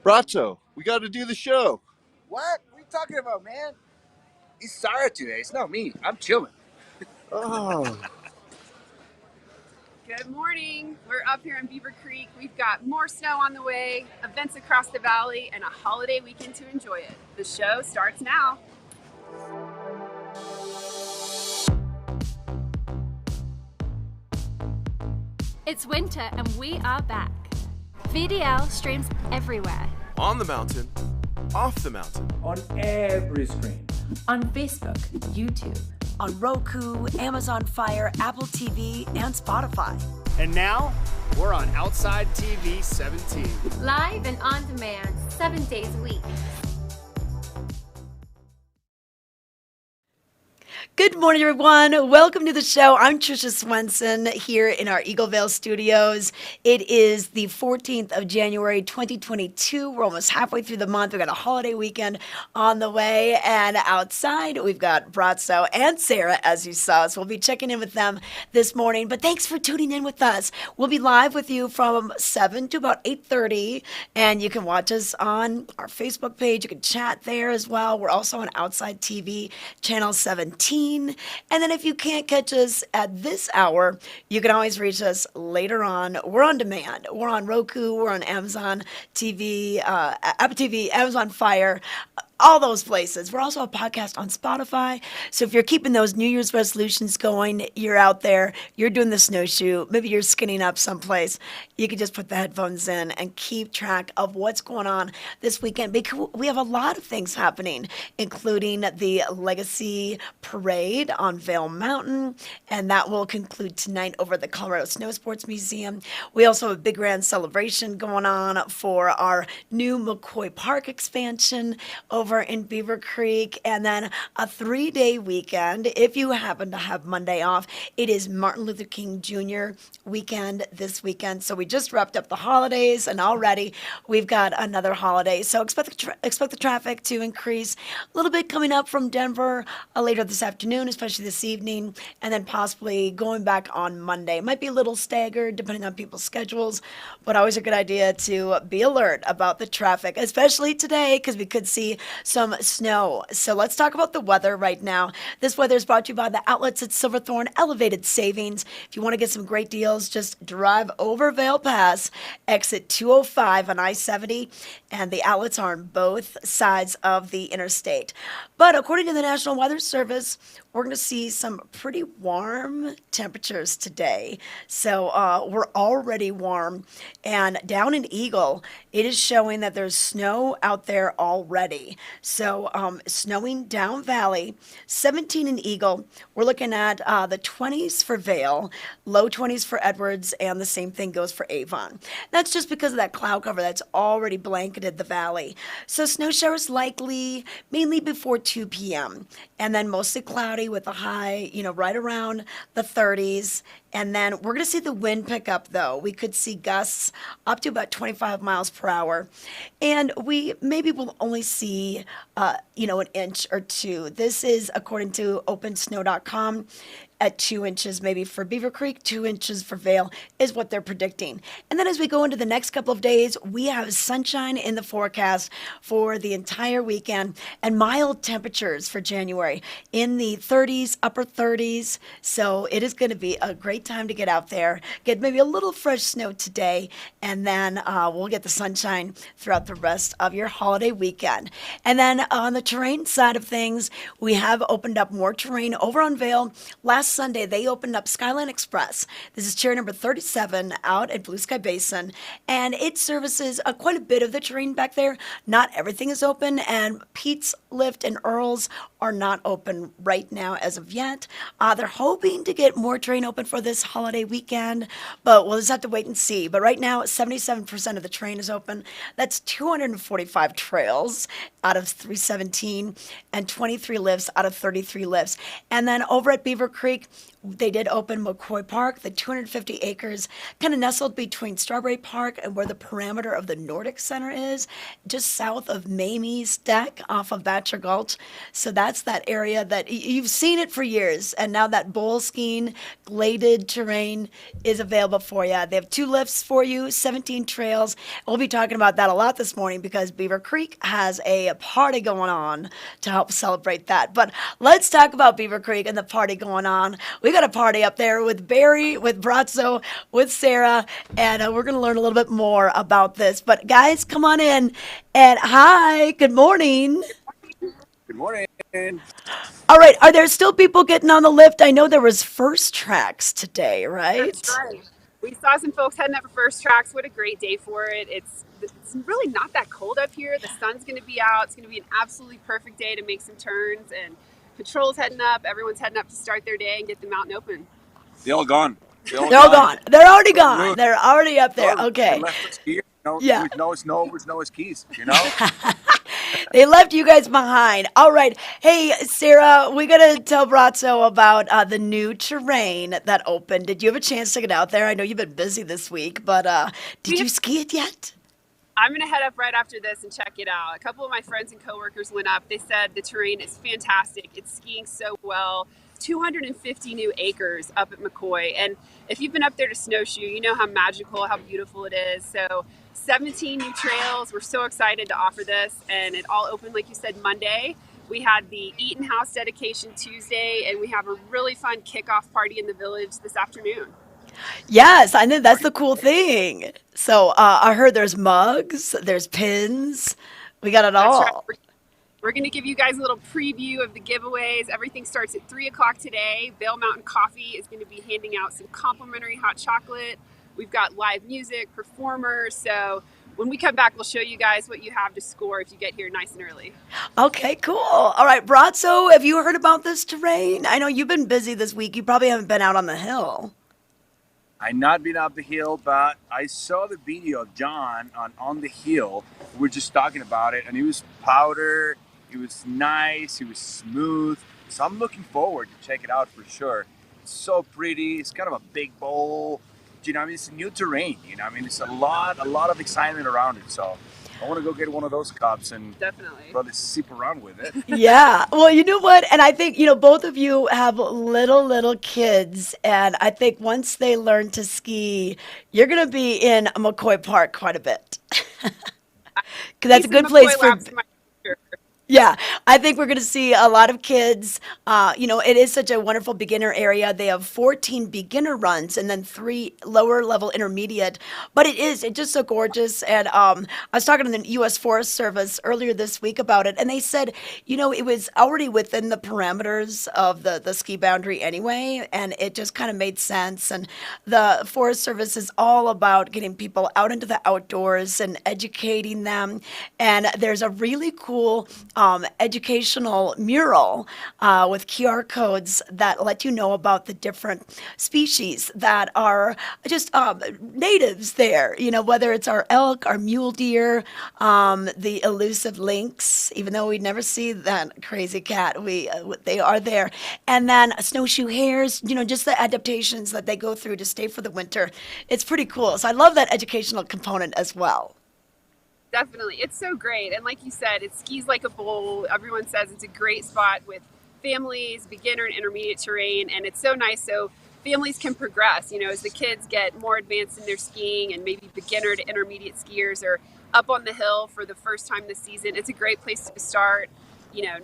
Bratzo, we got to do the show. What? What are you talking about, man? He's sorry today. It's not me. I'm chilling. Oh, Good morning. We're up here in Beaver Creek. We've got more snow on the way, events across the valley, and a holiday weekend to enjoy it. The show starts now. It's winter and we are back. VDL streams everywhere. On the mountain, off the mountain. On every screen. On Facebook, YouTube, on Roku, Amazon Fire, Apple TV, and Spotify. And now, we're on Outside TV 17. Live and on demand, 7 days a week. Good morning, everyone. Welcome to the show. I'm Trisha Swenson here in our Eaglevale studios. It is the 14th of January, 2022. We're almost halfway through the month. We've got a holiday weekend on the way. And outside, we've got Bratzo and Sarah, as you saw. So we'll be checking in with them this morning. But thanks for tuning in with us. We'll be live with you from 7 to about 8:30. And you can watch us on our Facebook page. You can chat there as well. We're also on Outside TV, channel 17. And then if you can't catch us at this hour, you can always reach us later on. We're on demand. We're on Roku. We're on Amazon TV, Apple TV, Amazon Fire, all those places. We're also a podcast on Spotify. So if you're keeping those New Year's resolutions going, you're out there, you're doing the snowshoe, maybe you're skinning up someplace, you can just put the headphones in and keep track of what's going on this weekend. Because we have a lot of things happening, including the Legacy Parade on Vail Mountain, and that will conclude tonight over at the Colorado Snow Sports Museum. We also have a big grand celebration going on for our new McCoy Park expansion over in Beaver Creek, and then a 3-day weekend. If you happen to have Monday off, it is Martin Luther King Jr. weekend this weekend. So we just wrapped up the holidays, and already we've got another holiday. So expect the traffic to increase a little bit coming up from Denver later this afternoon, especially this evening, and then possibly going back on Monday. It might be a little staggered depending on people's schedules, but always a good idea to be alert about the traffic, especially today, because we could see some snow. So let's talk about the weather right now. This weather is brought to you by the outlets at Silverthorne Elevated Savings. If you want to get some great deals, just drive over Vail Pass, exit 205 on I-70, and the outlets are on both sides of the interstate. But according to the National Weather Service, we're going to see some pretty warm temperatures today. So we're already warm. And down in Eagle, it is showing that there's snow out there already. So snowing down valley, 17 in Eagle. We're looking at the 20s for Vail, low 20s for Edwards, and the same thing goes for Avon. That's just because of that cloud cover that's already blanketed the valley. So snow showers likely mainly before 2 p.m. and then mostly cloudy with a high, right around the 30s. And then we're going to see the wind pick up, though. We could see gusts up to about 25 miles per hour. And we maybe will only see, an inch or two. This is according to OpenSnow.com. At 2 inches maybe for Beaver Creek, 2 inches for Vail is what they're predicting. And then as we go into the next couple of days, we have sunshine in the forecast for the entire weekend and mild temperatures for January in the 30s, upper 30s. So it is going to be a great time to get out there, get maybe a little fresh snow today, and then we'll get the sunshine throughout the rest of your holiday weekend. And then on the terrain side of things, we have opened up more terrain over on Vail. Last Sunday, they opened up Skyline Express. This is chair number 37 out at Blue Sky Basin, and it services quite a bit of the terrain back there. Not everything is open, and Pete's Lift and Earl's are not open right now as of yet. They're hoping to get more terrain open for this holiday weekend, but we'll just have to wait and see. But right now, 77% of the terrain is open. That's 245 trails out of 317 and 23 lifts out of 33 lifts. And then over at Beaver Creek, Creek. They did open McCoy Park, the 250 acres, kind of nestled between Strawberry Park and where the perimeter of the Nordic Center is, just south of Mamie's Deck off of Bachelor Gulch. So that's that area that you've seen it for years. And now that bowl skiing, gladed terrain is available for you. They have 2 lifts for you, 17 trails. We'll be talking about that a lot this morning because Beaver Creek has a party going on to help celebrate that. But let's talk about Beaver Creek and the party going on. We got a party up there with Barry, with Bratzo, with Sarah, and we're going to learn a little bit more about this. But guys, come on in. And hi, good morning. Good morning. All right, are there still people getting on the lift? I know there was first tracks today, right? That's right. We saw some folks heading up for first tracks. What a great day for it. It's really not that cold up here. The sun's going to be out. It's going to be an absolutely perfect day to make some turns. And Patrol's heading up. Everyone's heading up to start their day and get the mountain open. They're all gone. They're all gone. They're already gone. They're already up there. Okay. They left us here. Yeah. With no snow, with no skis, you know? They left you guys behind. All right. Hey, Sarah, we got to tell Bratzo about the new terrain that opened. Did you have a chance to get out there? I know you've been busy this week, but did you ski it yet? I'm going to head up right after this and check it out. A couple of my friends and coworkers went up. They said the terrain is fantastic. It's skiing so well. 250 new acres up at McCoy. And if you've been up there to snowshoe, you know how magical, how beautiful it is. So 17 new trails. We're so excited to offer this. And it all opened, like you said, Monday. We had the Eaton House dedication Tuesday, and we have a really fun kickoff party in the village this afternoon. Yes, I know that's the cool thing. So I heard there's mugs, there's pins. We got it all. That's right. We're going to give you guys a little preview of the giveaways. Everything starts at 3 o'clock today. Bale Mountain Coffee is going to be handing out some complimentary hot chocolate. We've got live music, performers. So when we come back, we'll show you guys what you have to score if you get here nice and early. Okay, cool. All right, Bratzo, have you heard about this terrain? I know you've been busy this week. You probably haven't been out on the hill. I've not been up the hill, but I saw the video of John on the hill. We were just talking about it, and it was powder. It was nice. It was smooth. So I'm looking forward to check it out for sure. It's so pretty. It's kind of a big bowl. You know, I mean, it's a new terrain. You know, I mean, it's a lot of excitement around it. So I want to go get one of those cups and definitely probably sip around with it. Yeah. Well, you know what? And I think, both of you have little kids. And I think once they learn to ski, you're going to be in McCoy Park quite a bit. Because that's a good place for... Yeah, I think we're going to see a lot of kids. It is such a wonderful beginner area. They have 14 beginner runs and then 3 lower level intermediate. But it's just so gorgeous. And I was talking to the U.S. Forest Service earlier this week about it. And they said, it was already within the parameters of the ski boundary anyway. And it just kind of made sense. And the Forest Service is all about getting people out into the outdoors and educating them. And there's a really cool educational mural with QR codes that let you know about the different species that are just natives there, whether it's our elk, our mule deer, the elusive lynx, even though we never see that crazy cat, they are there. And then snowshoe hares, just the adaptations that they go through to stay for the winter. It's pretty cool. So I love that educational component as well. Definitely. It's so great. And like you said, it skis like a bowl. Everyone says it's a great spot with families, beginner and intermediate terrain. And it's so nice so families can progress, as the kids get more advanced in their skiing and maybe beginner to intermediate skiers are up on the hill for the first time this season. It's a great place to start,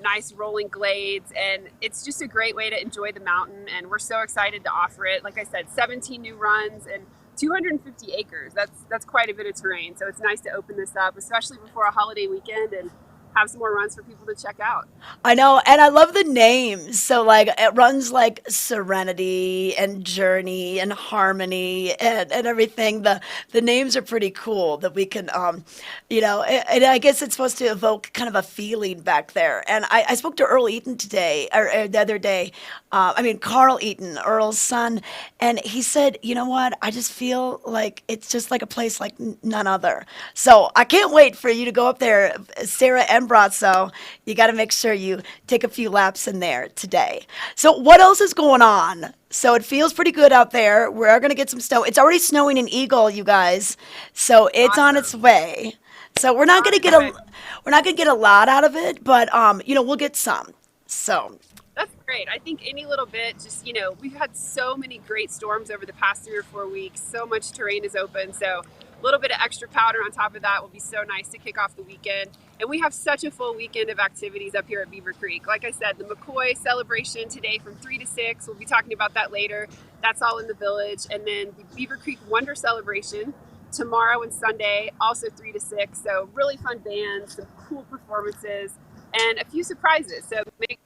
nice rolling glades. And it's just a great way to enjoy the mountain. And we're so excited to offer it. Like I said, 17 new runs and 250 acres. That's quite a bit of terrain. So it's nice to open this up, especially before a holiday weekend and have some more runs for people to check out. I know, and I love the names. So it runs like Serenity and Journey and Harmony and everything. The names are pretty cool that we can, and I guess it's supposed to evoke kind of a feeling back there. And I spoke to Earl Eaton today, or the other day. Carl Eaton, Earl's son, and he said, you know what? I just feel like it's just like a place like none other. So I can't wait for you to go up there, Sarah and Bratzo. You got to make sure you take a few laps in there today. So what else is going on? So it feels pretty good out there. We're going to get some snow. It's already snowing in Eagle, you guys. So it's on its way. So we're not going to get a lot out of it, but we'll get some. So that's great. I think any little bit, just, we've had so many great storms over the past 3 or 4 weeks. So much terrain is open. So a little bit of extra powder on top of that will be so nice to kick off the weekend. And we have such a full weekend of activities up here at Beaver Creek. Like I said, the McCoy celebration today from 3 to 6. We'll be talking about that later. That's all in the village. And then the Beaver Creek Wonder celebration tomorrow and Sunday, also 3 to 6. So really fun bands, some cool performances, and a few surprises. So make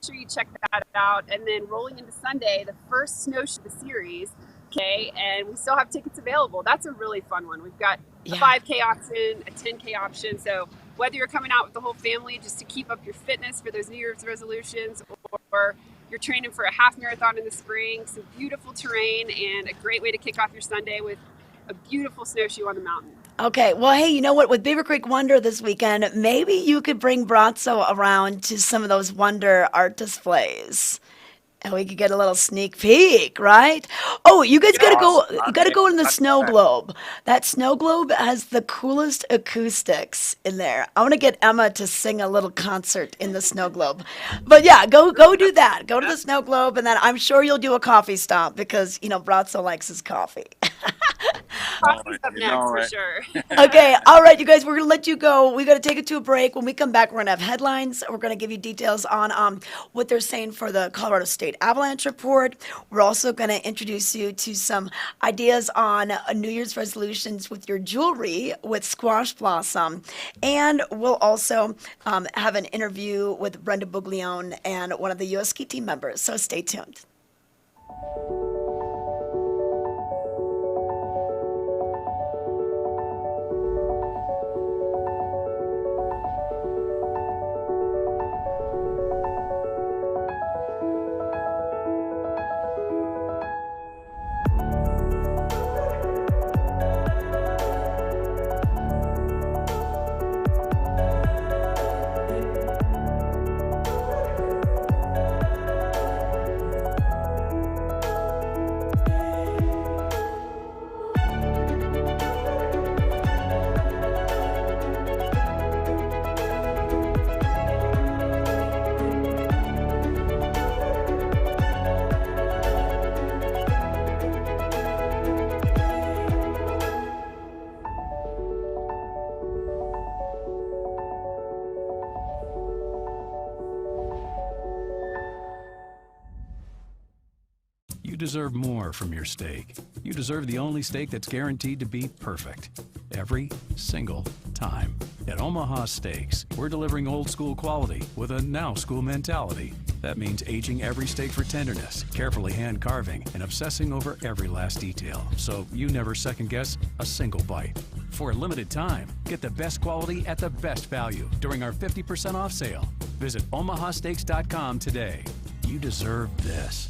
sure you check that out. And then rolling into Sunday, the first Snowshoe of the series. Okay, and we still have tickets available. That's a really fun one. We've got a 5K option, a 10K option. So whether you're coming out with the whole family just to keep up your fitness for those New Year's resolutions, or you're training for a half marathon in the spring, some beautiful terrain and a great way to kick off your Sunday with a beautiful snowshoe on the mountain. Okay, well, hey, you know what? With Beaver Creek Wonder this weekend, maybe you could bring Bratzo around to some of those Wonder art displays. And we could get a little sneak peek, right? Oh, you guys gotta go. You gotta go in the snow globe. That snow globe has the coolest acoustics in there. I want to get Emma to sing a little concert in the snow globe. But yeah, go do that. Go to the snow globe, and then I'm sure you'll do a coffee stop because Bratzo likes his coffee. Coffee's up next for sure. Okay, all right, you guys, we're gonna let you go. We gotta take it to a break. When we come back, we're gonna have headlines. We're gonna give you details on what they're saying for the Colorado State Avalanche Report. We're also gonna introduce you to some ideas on New Year's resolutions with your jewelry with Squash Blossom, and we'll also have an interview with Brenda Buglione and one of the U.S. ski team members. So stay tuned. You deserve more from your steak. You deserve the only steak that's guaranteed to be perfect every single time. At Omaha Steaks, we're delivering old school quality with a now school mentality. That means aging every steak for tenderness, carefully hand carving, and obsessing over every last detail, so you never second guess a single bite. For a limited time, get the best quality at the best value during our 50% off sale. Visit omahasteaks.com today. You deserve this.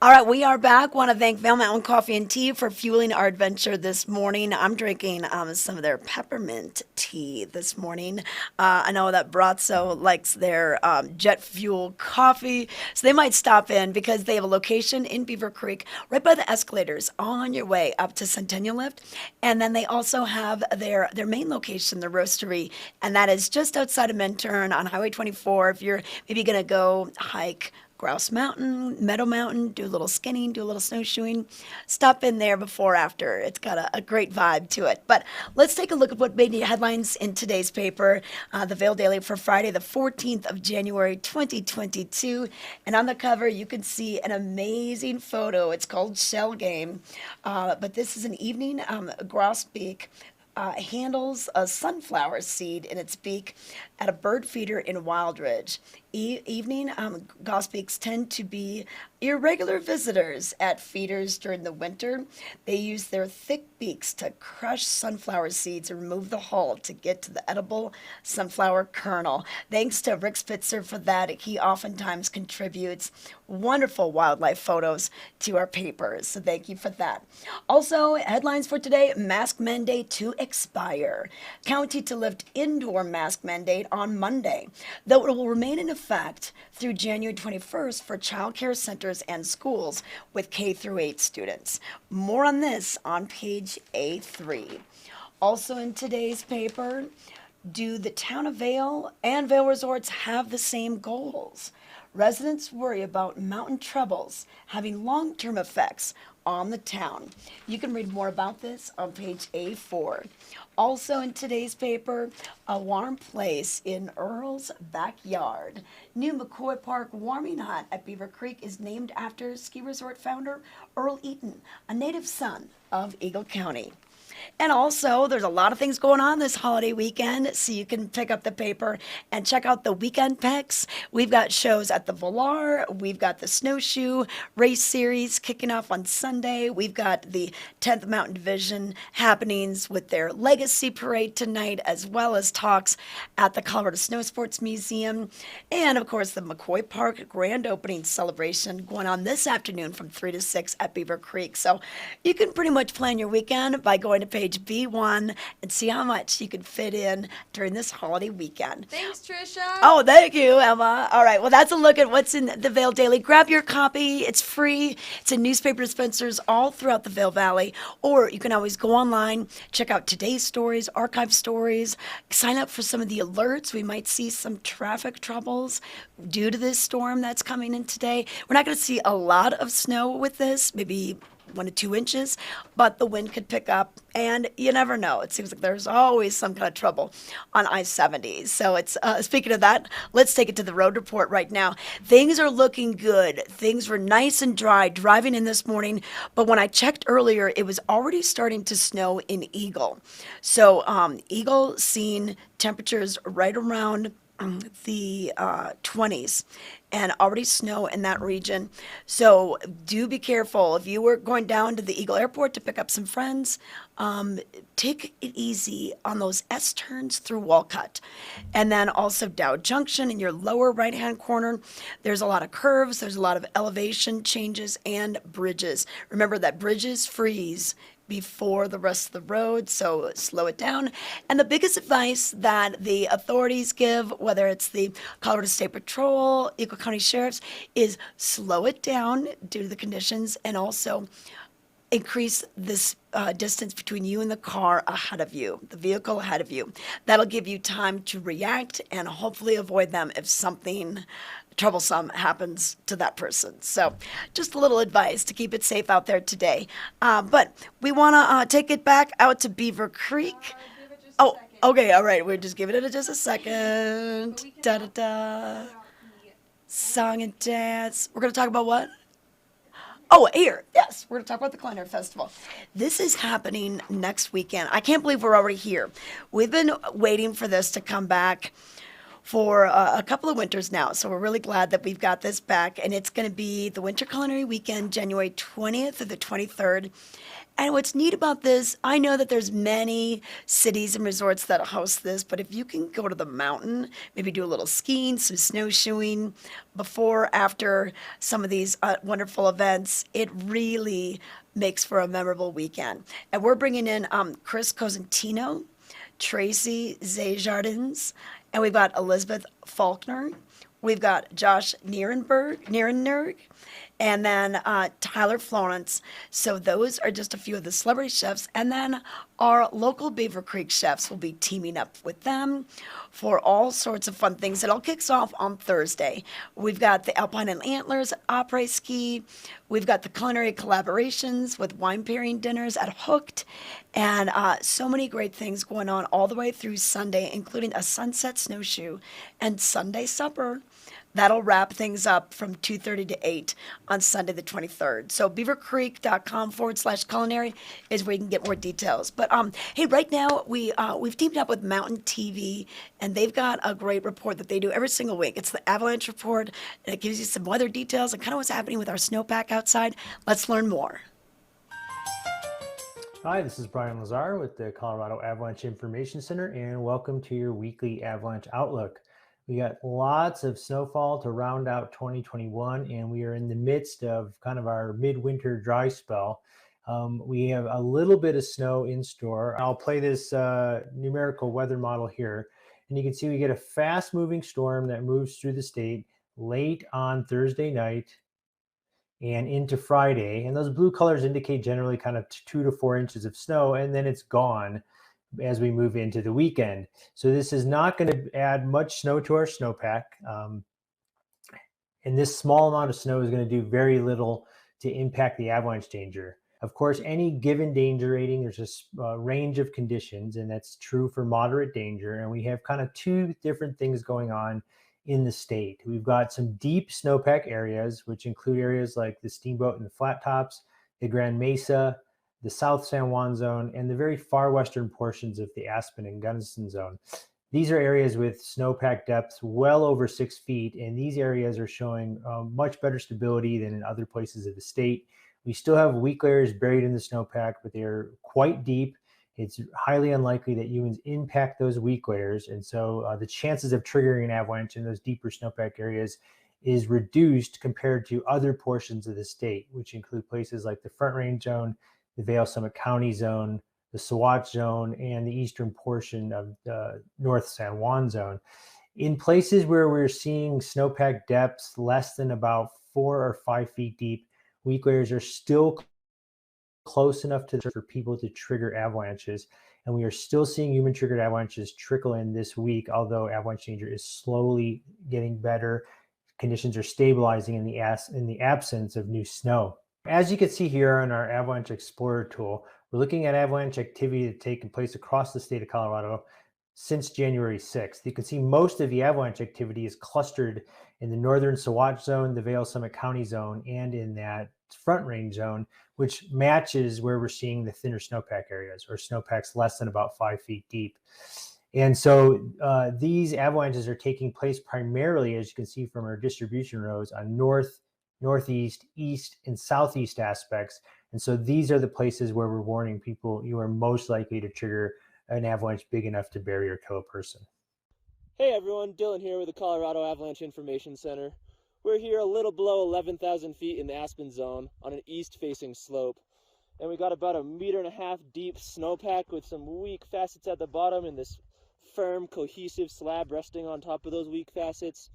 All right, we are back. Want to thank Vail Mountain Coffee and Tea for fueling our adventure this morning. I'm drinking some of their peppermint tea this morning. I know that Bratzo likes their jet fuel coffee, so they might stop in because they have a location in Beaver Creek right by the escalators on your way up to Centennial Lift. And then they also have their main location, the roastery, and that is just outside of Minturn on Highway 24. If you're maybe going to go hike Grouse Mountain, Meadow Mountain, do a little skinning, do a little snowshoeing, stop in there before or after. It's got a great vibe to it. But let's take a look at what made the headlines in today's paper, the Vail Daily for Friday, the 14th of January, 2022. And on the cover, you can see an amazing photo. It's called Shell Game. But this is an evening grosbeak handles a sunflower seed in its beak at a bird feeder in Wildridge. Evening grosbeaks tend to be irregular visitors at feeders during the winter. They use their thick beaks to crush sunflower seeds and remove the hull to get to the edible sunflower kernel. Thanks to Rick Spitzer for that. He oftentimes contributes wonderful wildlife photos to our papers. So thank you for that. Also, headlines for today, mask mandate to expire. County to lift indoor mask mandate on Monday, though it will remain in effect through January 21st for child care centers and schools with K through 8 students. More on this on page A3. Also in today's paper, do the town of Vail and Vail Resorts have the same goals? Residents worry about mountain troubles having long-term effects on the town. You can read more about this on page A4. Also in today's paper, a warm place in Earl's backyard. New McCoy Park warming hut at Beaver Creek is named after ski resort founder Earl Eaton, a native son of Eagle County. And also, there's a lot of things going on this holiday weekend, so you can pick up the paper and check out the weekend picks. We've got shows at the Velar. We've got the Snowshoe Race Series kicking off on Sunday. We've got the 10th Mountain Division happenings with their Legacy Parade tonight, as well as talks at the Colorado Snow Sports Museum. And, of course, the McCoy Park grand opening celebration going on this afternoon from 3 to 6 at Beaver Creek. So you can pretty much plan your weekend by going to page B1 and see how much you can fit in during this holiday weekend. Thanks, Trisha. Oh, thank you, Emma. All right, well, that's a look at what's in the Vail Daily. Grab your copy. It's free. It's in newspaper dispensers all throughout the Vail Valley. Or you can always go online, check out today's stories, archive stories, sign up for some of the alerts. We might see some traffic troubles due to this storm that's coming in today. We're not going to see a lot of snow with this, maybe 1 to 2 inches, but the wind could pick up, and you never know. It seems like there's always some kind of trouble on I-70. So it's speaking of that, let's take it to the road report right now. Things are looking good. Things were nice and dry driving in this morning, but when I checked earlier, it was already starting to snow in Eagle. So Eagle seeing temperatures right around the 20s and already snow in that region. So do be careful. If you were going down to the Eagle Airport to pick up some friends, take it easy on those S turns through Walcott. And then also Dow Junction in your lower right-hand corner, there's a lot of curves, there's a lot of elevation changes and bridges. Remember that bridges freeze before the rest of the road, so slow it down. And the biggest advice that the authorities give, whether it's the Colorado State Patrol, Eagle County Sheriffs, is slow it down due to the conditions, and also increase this distance between you and the car ahead of you, the vehicle ahead of you. That'll give you time to react and hopefully avoid them if something troublesome happens to that person. So just a little advice to keep it safe out there today. But we want to take it back out to Beaver Creek. Oh, okay, all right. We're just giving it just a second. Da-da-da. Song and dance. We're going to talk about what? Oh, here, yes, we're going to talk about the Kleiner Festival. This is happening next weekend. I can't believe we're already here. We've been waiting for this to come back for a couple of winters now, so we're really glad that we've got this back, and it's going to be the Winter Culinary Weekend, January 20th through the 23rd. And what's neat about this, I know that there's many cities and resorts that host this, but if you can go to the mountain, maybe do a little skiing, some snowshoeing before, after some of these wonderful events, it really makes for a memorable weekend. And we're bringing in Chris Cosentino, Tracy Zajardins, and we've got Elizabeth Faulkner. We've got Josh Nierenberg, and then Tyler Florence. So those are just a few of the celebrity chefs. And then our local Beaver Creek chefs will be teaming up with them for all sorts of fun things. It all kicks off on Thursday. We've got the Alpine and Antlers Après Ski. We've got the culinary collaborations with wine pairing dinners at Hooked. And so many great things going on all the way through Sunday, including a sunset snowshoe and Sunday supper. That'll wrap things up from 2:30 to 8 on Sunday the 23rd. So beavercreek.com/culinary is where you can get more details. But hey, right now we've teamed up with Mountain TV, and they've got a great report that they do every single week. It's the Avalanche Report, and it gives you some weather details and kind of what's happening with our snowpack outside. Let's learn more. Hi, this is Brian Lazar with the Colorado Avalanche Information Center, and welcome to your weekly Avalanche Outlook. We got lots of snowfall to round out 2021, and we are in the midst of kind of our midwinter dry spell. We have a little bit of snow in store. I'll play this numerical weather model here, and you can see we get a fast-moving storm that moves through the state late on Thursday night and into Friday. And those blue colors indicate generally kind of 2 to 4 inches of snow, and then it's gone as we move into the weekend. So this is not going to add much snow to our snowpack. And this small amount of snow is going to do very little to impact the avalanche danger. Of course, any given danger rating, there's a range of conditions, and that's true for moderate danger. And we have kind of two different things going on in the state. We've got some deep snowpack areas, which include areas like the Steamboat and the Flat Tops, the Grand Mesa, the South San Juan zone, and the very far western portions of the Aspen and Gunnison zone. These are areas with snowpack depths well over 6 feet, and these areas are showing much better stability than in other places of the state. We still have weak layers buried in the snowpack, but they're quite deep. It's highly unlikely that humans impact those weak layers, and so the chances of triggering an avalanche in those deeper snowpack areas is reduced compared to other portions of the state, which include places like the Front Range zone, the Vail Summit County zone, the Saguache zone, and the eastern portion of the North San Juan zone. In places where we're seeing snowpack depths less than about 4 or 5 feet deep, weak layers are still close enough for people to trigger avalanches. And we are still seeing human-triggered avalanches trickle in this week, although avalanche danger is slowly getting better. Conditions are stabilizing in the absence of new snow. As you can see here on our Avalanche Explorer tool, we're looking at avalanche activity that's taken place across the state of Colorado since January 6th. You can see most of the avalanche activity is clustered in the northern Saguache zone, the Vail Summit County zone, and in that Front Range zone, which matches where we're seeing the thinner snowpack areas, or snowpacks less than about 5 feet deep. And so these avalanches are taking place primarily, as you can see from our distribution rows, on north, northeast, east, and southeast aspects. And so these are the places where we're warning people you are most likely to trigger an avalanche big enough to bury or kill a person. Hey everyone, Dylan here with the Colorado Avalanche Information Center. We're here a little below 11,000 feet in the Aspen zone on an east-facing slope. And we got about 1.5 meters deep snowpack with some weak facets at the bottom and this firm, cohesive slab resting on top of those weak facets.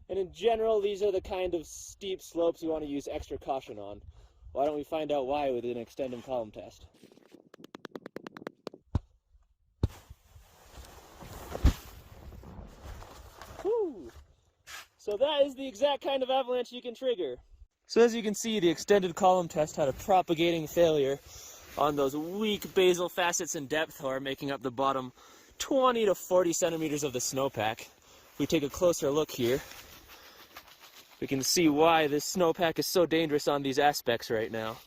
And in general, these are the kind of steep slopes you want to use extra caution on. Why don't we find out why with an extended column test? Whew. So that is the exact kind of avalanche you can trigger. So as you can see, the extended column test had a propagating failure on those weak basal facets and depth hour making up the bottom 20 to 40 centimeters of the snowpack. If we take a closer look here, we can see why this snowpack is so dangerous on these aspects right now.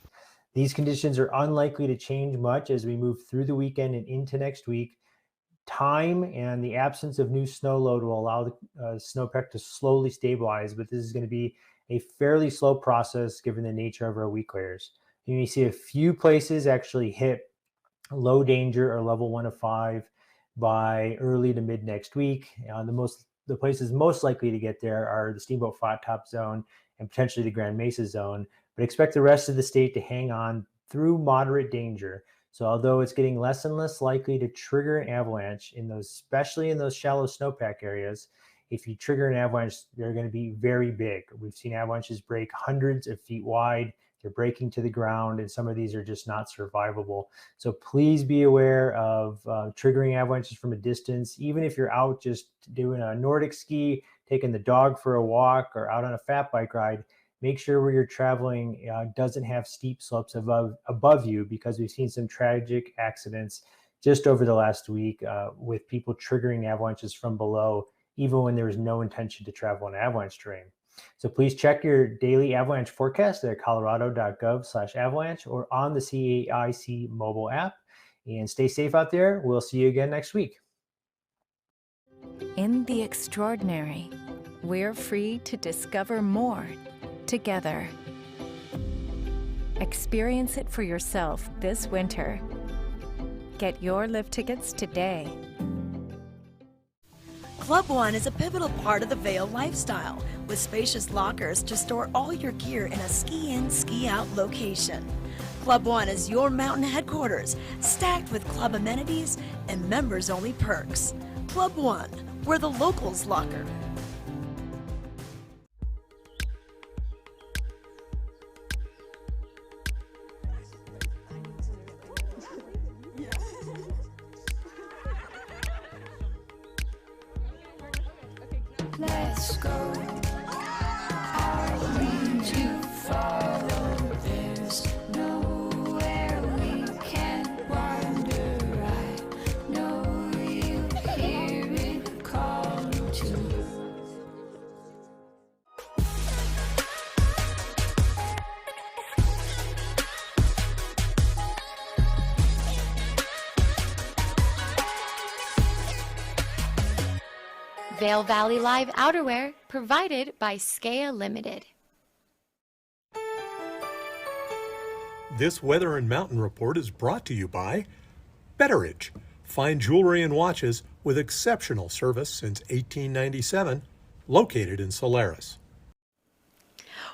These conditions are unlikely to change much as we move through the weekend and into next week. Time and the absence of new snow load will allow the snowpack to slowly stabilize, but this is going to be a fairly slow process given the nature of our weak layers. You may see a few places actually hit low danger or level 1 of 5 by early to mid next week. The places most likely to get there are the Steamboat Flat Top zone and potentially the Grand Mesa zone, but expect the rest of the state to hang on through moderate danger. So although it's getting less and less likely to trigger an avalanche especially in those shallow snowpack areas, if you trigger an avalanche, they're going to be very big. We've seen avalanches break hundreds of feet wide. They're breaking to the ground, and some of these are just not survivable. So please be aware of triggering avalanches from a distance. Even if you're out just doing a Nordic ski, taking the dog for a walk, or out on a fat bike ride, make sure where you're traveling doesn't have steep slopes above you, because we've seen some tragic accidents just over the last week with people triggering avalanches from below, even when there was no intention to travel on avalanche terrain. So please check your daily avalanche forecast at colorado.gov/avalanche or on the CAIC mobile app. And stay safe out there. We'll see you again next week. In the extraordinary, we're free to discover more together. Experience it for yourself this winter. Get your lift tickets today. Club One is a pivotal part of the Vail lifestyle, with spacious lockers to store all your gear in a ski-in, ski-out location. Club One is your mountain headquarters, stacked with club amenities and members-only perks. Club One, where the locals locker. Let's go. I need to follow. There's nowhere we can't wander. I know you hear it call to. Vail Valley Live outerwear provided by Skea Limited. This Weather and Mountain Report is brought to you by Betteridge. Fine jewelry and watches with exceptional service since 1897, located in Solaris.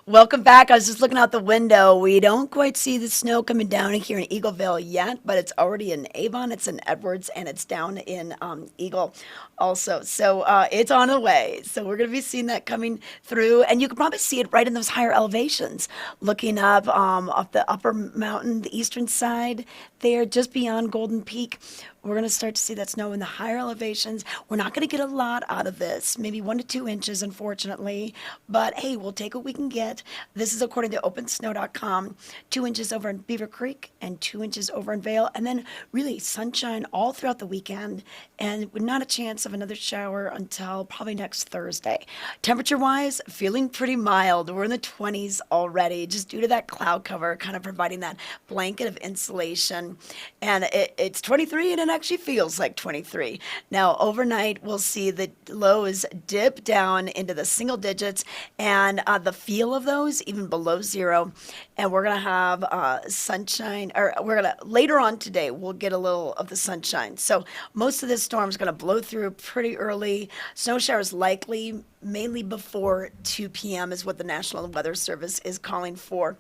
Welcome back. I was just looking out the window. We don't quite see the snow coming down here in Eagleville yet, but it's already in Avon, it's in Edwards, and it's down in Eagle also. So it's on the way. So we're going to be seeing that coming through, and you can probably see it right in those higher elevations. Looking up the upper mountain, the eastern side there, just beyond Golden Peak. We're going to start to see that snow in the higher elevations. We're not going to get a lot out of this, maybe 1 to 2 inches, unfortunately. But hey, we'll take what we can get. This is according to OpenSnow.com. 2 inches over in Beaver Creek and 2 inches over in Vail. And then really sunshine all throughout the weekend. And not a chance of another shower until probably next Thursday. Temperature-wise, feeling pretty mild. We're in the 20s already, just due to that cloud cover kind of providing that blanket of insulation. And it's 23 and it actually feels like 23. Now, overnight, we'll see the lows dip down into the single digits and the feel of those even below zero. And we're going to have sunshine, or later on today, we'll get a little of the sunshine. So most of this storm is going to blow through pretty early. Snow showers likely mainly before 2 p.m. is what the National Weather Service is calling for.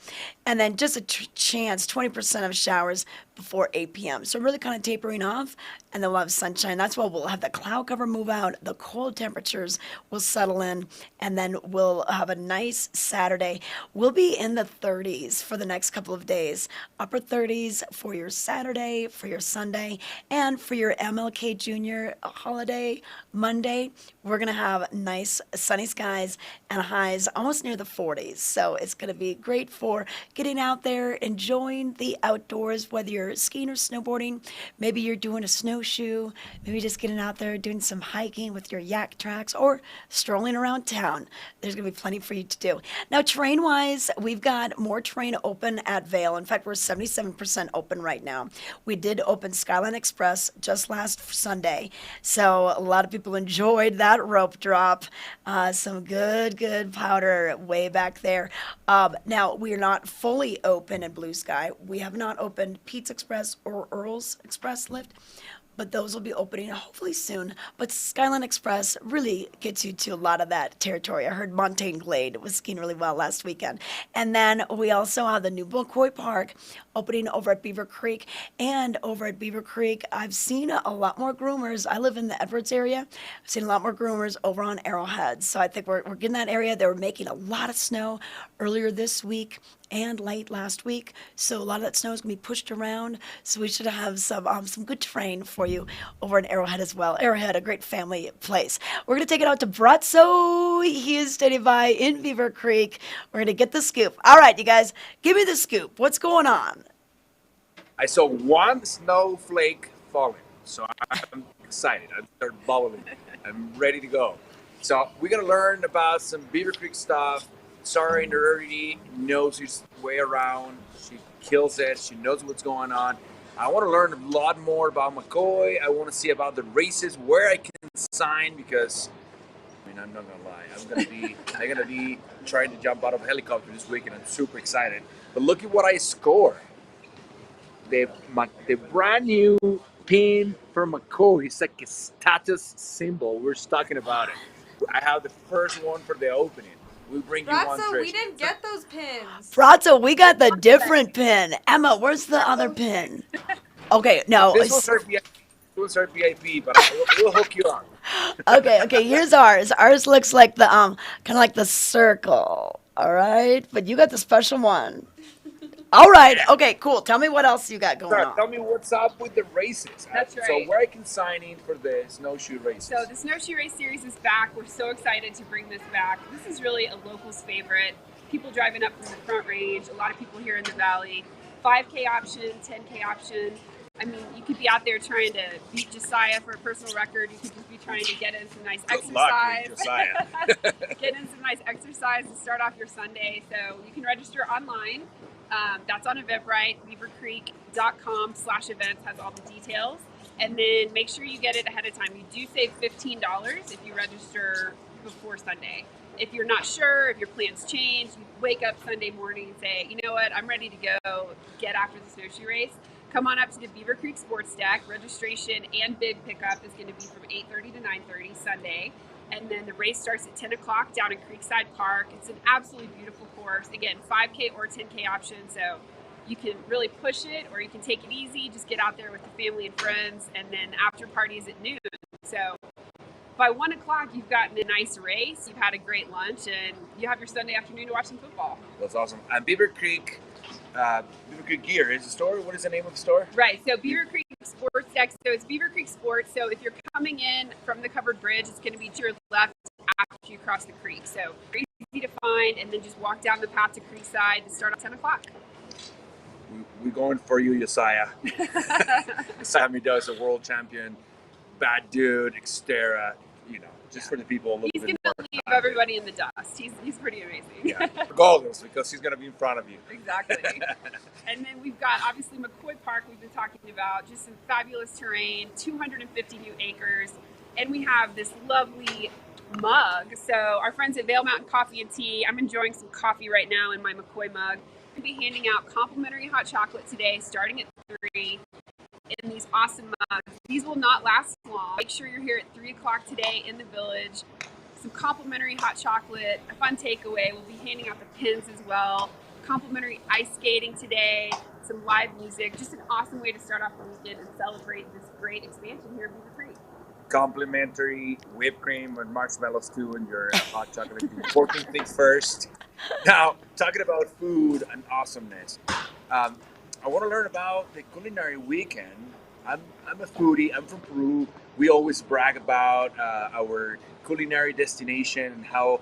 And then just a chance, 20% of showers before 8 p.m. So really kind of tapering off, and then we'll have sunshine. That's why we'll have the cloud cover move out, the cold temperatures will settle in, and then we'll have a nice Saturday. We'll be in the 30s for the next couple of days. Upper 30s for your Saturday, for your Sunday, and for your MLK Jr. holiday Monday. We're going to have nice sunny skies and highs almost near the 40s. So it's going to be great for getting out there, enjoying the outdoors, whether you're skiing or snowboarding. Maybe you're doing a snowshoe, maybe just getting out there doing some hiking with your yak tracks or strolling around town. There's going to be plenty for you to do. Now, terrain-wise, we've got more terrain open at Vail. In fact, we're 77% open right now. We did open Skyline Express just last Sunday. So a lot of people enjoyed that rope drop. Some good powder way back there. Now, we are not fully open in Blue Sky. We have not opened Pete's Express or Earl's Express lift, but those will be opening hopefully soon. But Skyline Express really gets you to a lot of that territory. I heard Montaigne Glade was skiing really well last weekend. And then we also have the new McCoy Park opening over at Beaver Creek. And over at Beaver Creek, I've seen a lot more groomers. I live in the Edwards area. I've seen a lot more groomers over on Arrowhead. So I think we're getting that area. They were making a lot of snow earlier this week and late last week. So a lot of that snow is going to be pushed around. So we should have some good terrain for you over in Arrowhead as well. Arrowhead, a great family place. We're going to take it out to Bratzo. He is standing by in Beaver Creek. We're going to get the scoop. All right, you guys, give me the scoop. What's going on? I saw one snowflake falling, so I'm excited. I started bubbling. I'm ready to go. So we're going to learn about some Beaver Creek stuff. Sarah already knows her way around. She kills it. She knows what's going on. I want to learn a lot more about McCoy. I want to see about the races, where I can sign, because I mean, I'm not gonna lie. I'm gonna be trying to jump out of a helicopter this week, and I'm super excited. But look at what I scored. the brand new pin for McCoy. It's like a status symbol. We're talking about it. I have the first one for the opening. We'll bring you one, Bratzo, Trish. we didn't get those pins. Bratzo, we got the different pin. Emma, where's the other pin? Okay, no. This one's our VIP. But we'll hook you on. Okay, here's ours. Ours looks like the kind of like the circle. All right, but you got the special one. All right, okay, cool. Tell me what else you got going Sorry, on. tell me what's up with the races. That's right. So where I can sign in for the snowshoe races. So the Snowshoe Race Series is back. We're so excited to bring this back. This is really a locals favorite. People driving up from the Front Range, a lot of people here in the Valley. 5K option, 10K option. I mean, you could be out there trying to beat Josiah for a personal record. You could just be trying to get in some nice Good luck exercise. with Josiah. Get in some nice exercise and start off your Sunday. So you can register online. That's on Eventbrite. beavercreek.com/events has all the details. And then make sure you get it ahead of time. You do save $15 if you register before Sunday. If you're not sure, if your plans change, you wake up Sunday morning and say, you know what, I'm ready to go get after the snowshoe race. Come on up to the Beaver Creek Sports Deck. Registration and bid pickup is going to be from 8:30 to 9:30 Sunday. And then the race starts at 10 o'clock down in Creekside Park. It's an absolutely beautiful course. Again, 5K or 10K option. So you can really push it or you can take it easy. Just get out there with the family and friends. And then after parties at noon. So by 1 o'clock, you've gotten a nice race. You've had a great lunch. And you have your Sunday afternoon to watch some football. That's awesome. And Beaver Creek Gear is the store. What is the name of the store? Right. So Beaver Creek Sports Deck. So it's Beaver Creek Sports. So if you're coming in from the covered bridge, it's going to be to your left after you cross the creek. So easy to find, and then just walk down the path to Creekside and start at 10 o'clock. We're going for you, Josiah. Sammy does a world champion, bad dude, Xterra, just for the people a little He's bit going to leave everybody in the dust. He's pretty amazing. Yeah, regardless, because he's going to be in front of you. Exactly. And then we've got, obviously, McCoy Park we've been talking about. Just some fabulous terrain, 250 new acres. And we have this lovely mug. So our friends at Vail Mountain Coffee and Tea, I'm enjoying some coffee right now in my McCoy mug. We'll be handing out complimentary hot chocolate today, starting at 3 in these awesome mugs. These will not last long. Make sure you're here at 3 o'clock today in the village. Some complimentary hot chocolate, a fun takeaway. We'll be handing out the pins as well. Complimentary ice skating today, some live music. Just an awesome way to start off the weekend and celebrate this great expansion here at Beaver Creek. Complimentary whipped cream and marshmallows too in your hot chocolate. 14 things first. Now, talking about food and awesomeness. I want to learn about the Culinary Weekend. I'm a foodie. I'm from Peru. We always brag about our culinary destination and how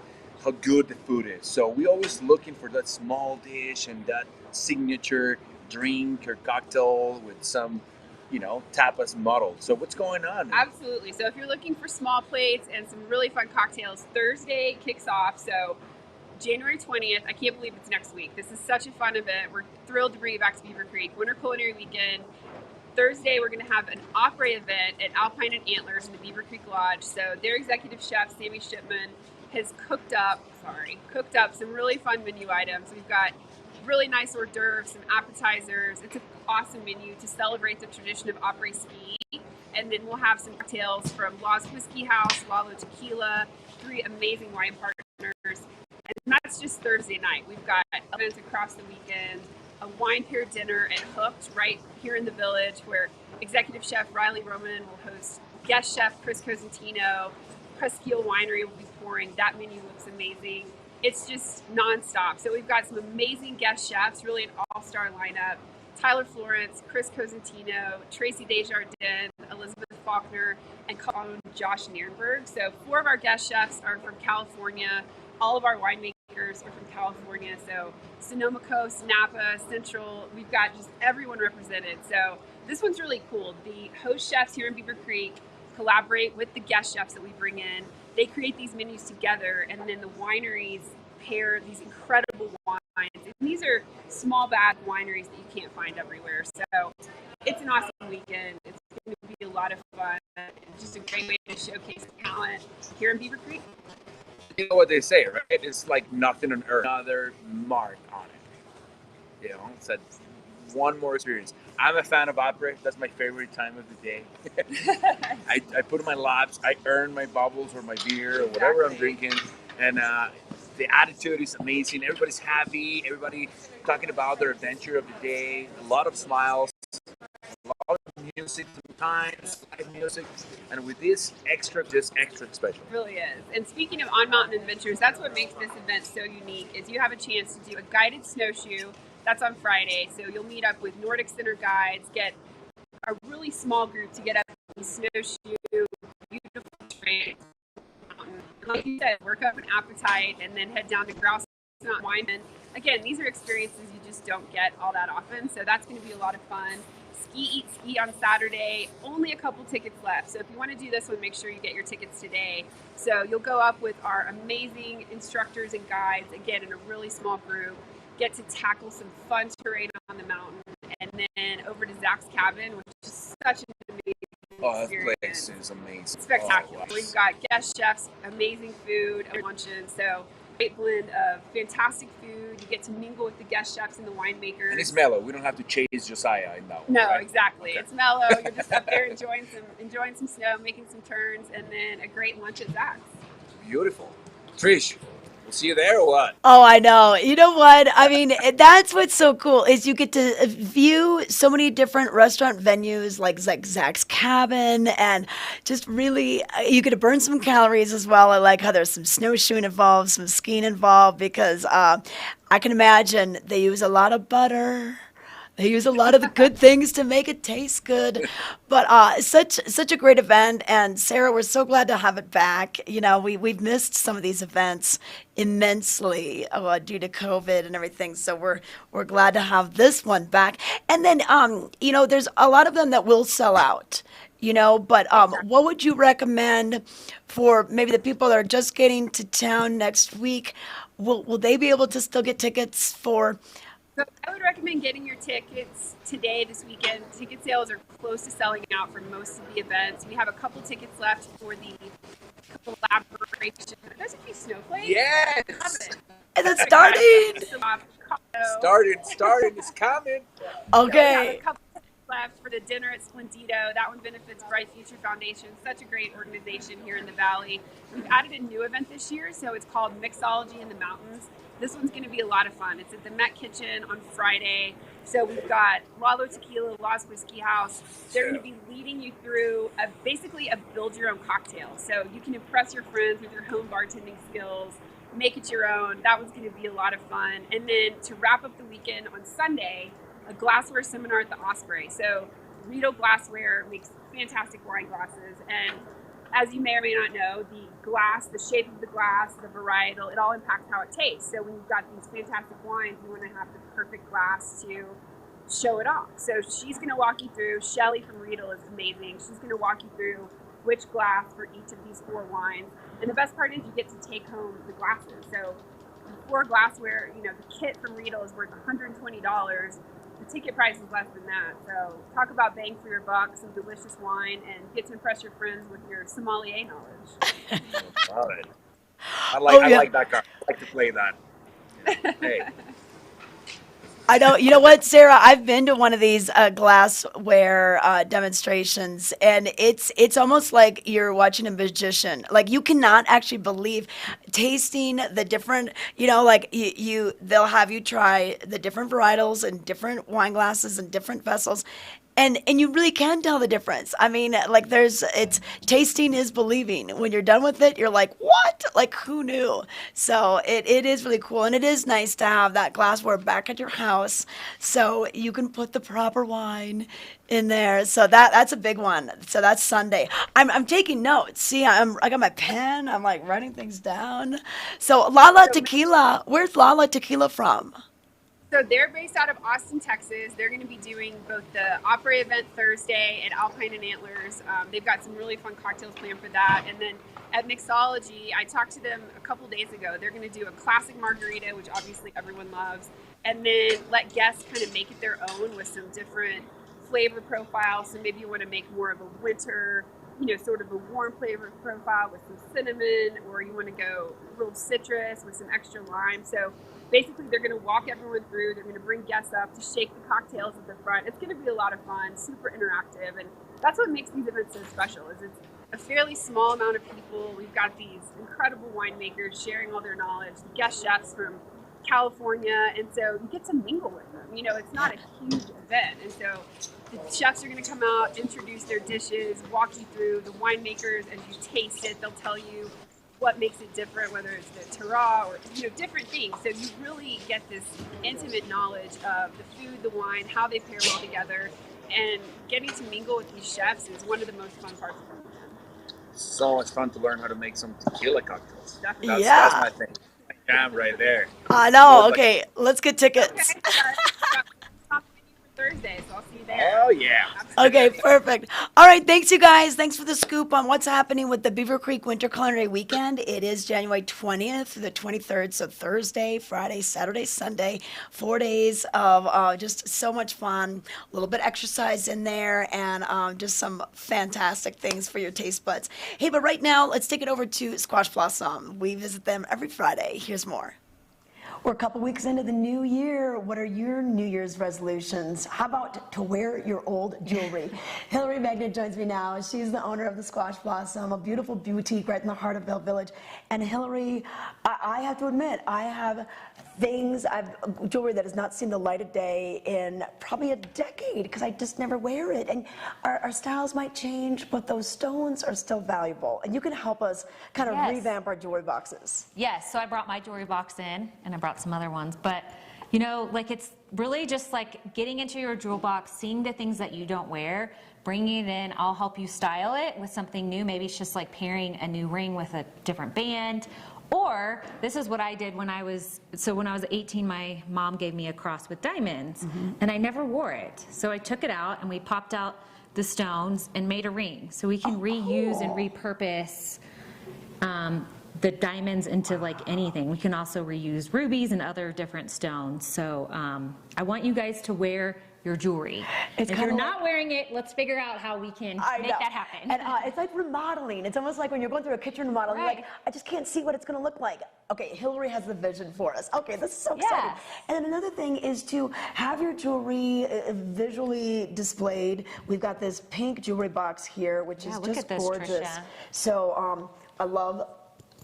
good the food is. So we always looking for that small dish and that signature drink or cocktail with some, tapas model. So what's going on? Absolutely. So if you're looking for small plates and some really fun cocktails, Thursday kicks off. So January 20th, I can't believe it's next week. This is such a fun event. We're thrilled to bring it back to Beaver Creek. Winter Culinary Weekend. Thursday, we're going to have an Osprey event at Alpine and Antlers in the Beaver Creek Lodge. So their executive chef, Sammy Shipman, has cooked up some really fun menu items. We've got really nice hors d'oeuvres, some appetizers. It's an awesome menu to celebrate the tradition of Osprey ski. And then we'll have some cocktails from Law's Whiskey House, Lalo Tequila, 3 amazing wine partners. And that's just Thursday night. We've got events across the weekend, a wine pair dinner at Hooked right here in the village where Executive Chef Riley Roman will host guest chef Chris Cosentino. Presqu'île Winery will be pouring. That menu looks amazing. It's just nonstop. So we've got some amazing guest chefs, really an all-star lineup. Tyler Florence, Chris Cosentino, Tracy Desjardins, Elizabeth Faulkner, and Josh Nierenberg. So 4 of our guest chefs are from California. All of our winemakers are from California. So Sonoma Coast, Napa, Central, we've got just everyone represented. So this one's really cool. The host chefs here in Beaver Creek collaborate with the guest chefs that we bring in. They create these menus together, and then the wineries pair these incredible wines. And these are small bag wineries that you can't find everywhere. So it's an awesome weekend. It's going to be a lot of fun. Just a great way to showcase talent here in Beaver Creek. You know what they say, right? It's like nothing on earth. Another mark on it. It's that one more experience. I'm a fan of Osprey. That's my favorite time of the day. I put in my laps. I earn my bubbles or my beer or whatever I'm drinking. And the attitude is amazing. Everybody's happy. Everybody talking about their adventure of the day. A lot of smiles. A lot of music sometimes, live music. And with this extra special. It really is. And speaking of on-mountain adventures, that's what makes this event so unique, is you have a chance to do a guided snowshoe. That's on Friday. So you'll meet up with Nordic Center guides, get a really small group to get up and snowshoe, beautiful terrain. Like you said, work up an appetite and then head down to Grouse Mountain Wine. And again, these are experiences you just don't get all that often. So that's going to be a lot of fun. Ski, eat, ski on Saturday. Only a couple tickets left. So if you want to do this one, make sure you get your tickets today. So you'll go up with our amazing instructors and guides, again, in a really small group. Get to tackle some fun terrain on the mountain. And then over to Zach's cabin, which is such an amazing that place is amazing. Spectacular. Oh, We've got guest chefs, amazing food, luncheon. So great blend of fantastic food. You get to mingle with the guest chefs and the winemakers. And it's mellow. We don't have to chase Josiah in that one. No, right? exactly. Okay. It's mellow. You're just up there enjoying some snow, making some turns, and then a great lunch at Zach's. Beautiful. Trish, we'll see you there or what? Oh, I know. You know what? I mean, that's what's so cool is you get to view so many different restaurant venues like Zach's Cabin, and just really, you get to burn some calories as well. I like how there's some snowshoeing involved, some skiing involved, because I can imagine they use a lot of butter. They use a lot of the good things to make it taste good. But such a great event. And Sarah, we're so glad to have it back. You know, we've missed some of these events immensely due to COVID and everything. So we're glad to have this one back. And then, you know, there's a lot of them that will sell out. You know, but what would you recommend for maybe the people that are just getting to town next week? Will they be able to still get tickets for? So I would recommend getting your tickets today, this weekend. Ticket sales are close to selling out for most of the events. We have a couple tickets left for the collaboration. There's a few snowflakes. Yes! And it's starting! Starting, it's coming. Okay. So we have a couple tickets left for the dinner at Splendido. That one benefits Bright Future Foundation, such a great organization here in the Valley. We've added a new event this year, so it's called Mixology in the Mountains. This one's going to be a lot of fun. It's at the Met Kitchen on Friday. So we've got Lalo Tequila, Lost Whiskey House. They're going to be leading you through basically a build-your-own cocktail. So you can impress your friends with your home bartending skills, make it your own. That one's going to be a lot of fun. And then to wrap up the weekend on Sunday, a glassware seminar at the Osprey. So Riedel Glassware makes fantastic wine glasses. And as you may or may not know, the glass, the shape of the glass, the varietal, it all impacts how it tastes. So when you've got these fantastic wines, you want to have the perfect glass to show it off. So she's going to walk you through, Shelly from Riedel is amazing. She's going to walk you through which glass for each of these 4 wines. And the best part is you get to take home the glasses. So the 4 glassware, you know, the kit from Riedel is worth $120. The ticket price is less than that. So talk about bang for your buck, some delicious wine, and get to impress your friends with your sommelier knowledge. Love it. I like that card. I like to play that. Hey. I know. You know what, Sarah? I've been to one of these glassware demonstrations, and it's almost like you're watching a magician. Like, you cannot actually believe tasting the different. You know, like they'll have you try the different varietals and different wine glasses and different vessels. And you really can tell the difference. I mean, like it's tasting is believing. When you're done with it, you're like, what? Like, who knew? So it is really cool. And it is nice to have that glassware back at your house so you can put the proper wine in there. So that's a big one. So that's Sunday. I'm taking notes. See, I got my pen. I'm like writing things down. So Lala Tequila, where's Lala Tequila from? So they're based out of Austin, Texas. They're going to be doing both the Opera event Thursday at Alpine and Antlers. They've got some really fun cocktails planned for that. And then at Mixology, I talked to them a couple days ago. They're going to do a classic margarita, which obviously everyone loves, and then let guests kind of make it their own with some different flavor profiles. So maybe you want to make more of a winter sort of a warm flavor profile with some cinnamon, or you want to go real citrus with some extra lime. So basically they're going to walk everyone through. They're going to bring guests up to shake the cocktails at the front. It's going to be a lot of fun, super interactive, and that's what makes these events so special. Is it's a fairly small amount of people. We've got these incredible winemakers sharing all their knowledge, the guest chefs from California, and so you get to mingle with them. It's not a huge event, and so the chefs are going to come out, introduce their dishes, walk you through. The winemakers, as you taste it, they'll tell you what makes it different, whether it's the terroir or different things. So you really get this intimate knowledge of the food, the wine, how they pair well together, and getting to mingle with these chefs is one of the most fun parts of it. So much fun to learn how to make some tequila cocktails. That's my thing. My jam right there. I know. Okay, let's get tickets. Thursday, so I'll see you there. Oh, yeah. Okay, perfect. All right, thanks, you guys. Thanks for the scoop on what's happening with the Beaver Creek Winter Culinary Weekend. It is January 20th through the 23rd, so Thursday, Friday, Saturday, Sunday, 4 days of just so much fun, a little bit exercise in there, and just some fantastic things for your taste buds. Hey, but right now, let's take it over to Squash Blossom. We visit them every Friday. Here's more. We're a couple weeks into the new year. What are your New Year's resolutions? How about to wear your old jewelry? Hillary Magnet joins me now. She's the owner of the Squash Blossom, a beautiful boutique right in the heart of Bell Village. And Hillary, I have to admit, I have jewelry that has not seen the light of day in probably a decade because I just never wear it. And our styles might change, but those stones are still valuable. And you can help us kind of revamp our jewelry boxes. Yes, so I brought my jewelry box in, and I brought some other ones. But, it's really just like getting into your jewel box, seeing the things that you don't wear, bringing it in. I'll help you style it with something new. Maybe it's just like pairing a new ring with a different band. Or this is what I did when I was 18, my mom gave me a cross with diamonds, and I never wore it. So I took it out and we popped out the stones and made a ring. So we can reuse and repurpose the diamonds into like anything. We can also reuse rubies and other different stones. So I want you guys to wear your jewelry. If you're not wearing it, let's figure out how we can make that happen. And it's like remodeling. It's almost like when you're going through a kitchen remodel, you're like, I just can't see what it's going to look like. Okay, Hillary has the vision for us. Okay, this is so exciting. And then another thing is to have your jewelry visually displayed. We've got this pink jewelry box here, which is just gorgeous. Tricia. So I love.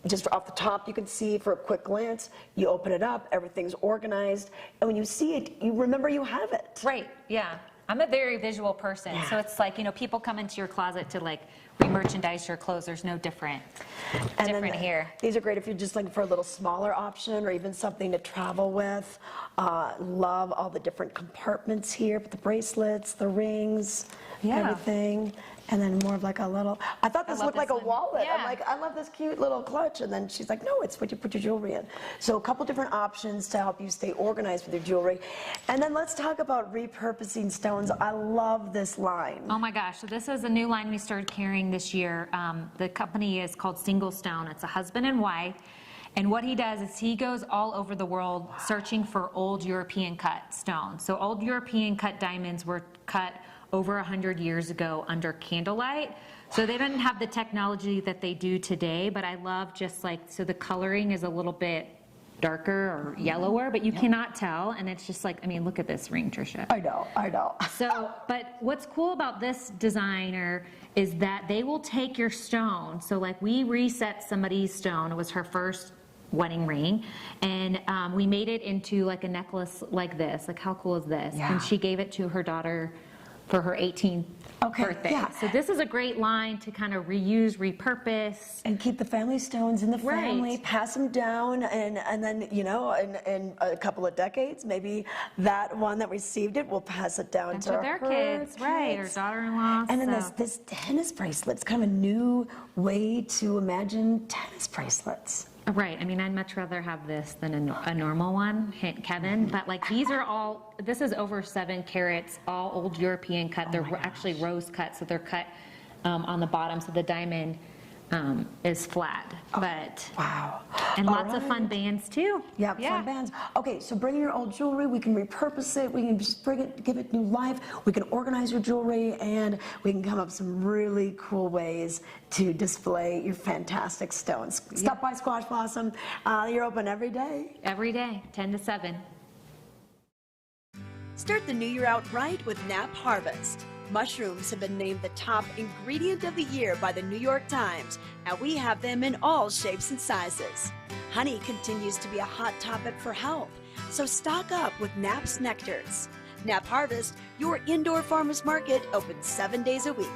Just off the top, you can see for a quick glance, you open it up, everything's organized, and when you see it, you remember you have it. Right, yeah. I'm a very visual person, so it's like, people come into your closet to like re-merchandise your clothes. There's no different here. These are great if you're just looking for a little smaller option or even something to travel with. Love all the different compartments here, the bracelets, the rings, everything. And then more of like a little, I thought this looked like a wallet. I'm like, I love this cute little clutch. And then she's like, no, it's what you put your jewelry in. So a couple different options to help you stay organized with your jewelry. And then let's talk about repurposing stones. I love this line. Oh my gosh, so this is a new line we started carrying this year. The company is called Single Stone. It's a husband and wife. And what he does is he goes all over the world searching for old European cut stones. So old European cut diamonds were cut over 100 years ago under candlelight. So they didn't have the technology that they do today, but I love just like, so the coloring is a little bit darker or yellower, but you cannot tell. And it's just like, I mean, look at this ring, Tricia. I know. So, but what's cool about this designer is that they will take your stone. So like we reset somebody's stone. It was her first wedding ring, and we made it into like a necklace like this. Like how cool is this? Yeah. And she gave it to her daughter for her 18th birthday. So this is a great line to kind of reuse, repurpose. And keep the family stones in the family, pass them down, and then, in a couple of decades, maybe that one that received it will pass it down to their kids, or daughter-in-law. And then this tennis bracelet. It's kind of a new way to imagine tennis bracelets. Right. I mean, I'd much rather have this than a normal one, hint Kevin. But like these are all, this is over 7 carats, all old European cut. They're actually rose cut, so they're cut on the bottom. So the diamond is flat. But wow. And All lots of fun right. bands too. Yeah, fun bands. Okay, so bring your old jewelry. We can repurpose it. We can just bring it, give it new life. We can organize your jewelry, and we can come up with some really cool ways to display your fantastic stones. Stop by Squash Blossom. You're open every day. Every day, 10 to 7. Start the new year out right with Nap Harvest. Mushrooms have been named the top ingredient of the year by the New York Times, and we have them in all shapes and sizes. Honey continues to be a hot topic for health, so stock up with Nap's nectars. Nap Harvest, your indoor farmers market, open 7 days a week.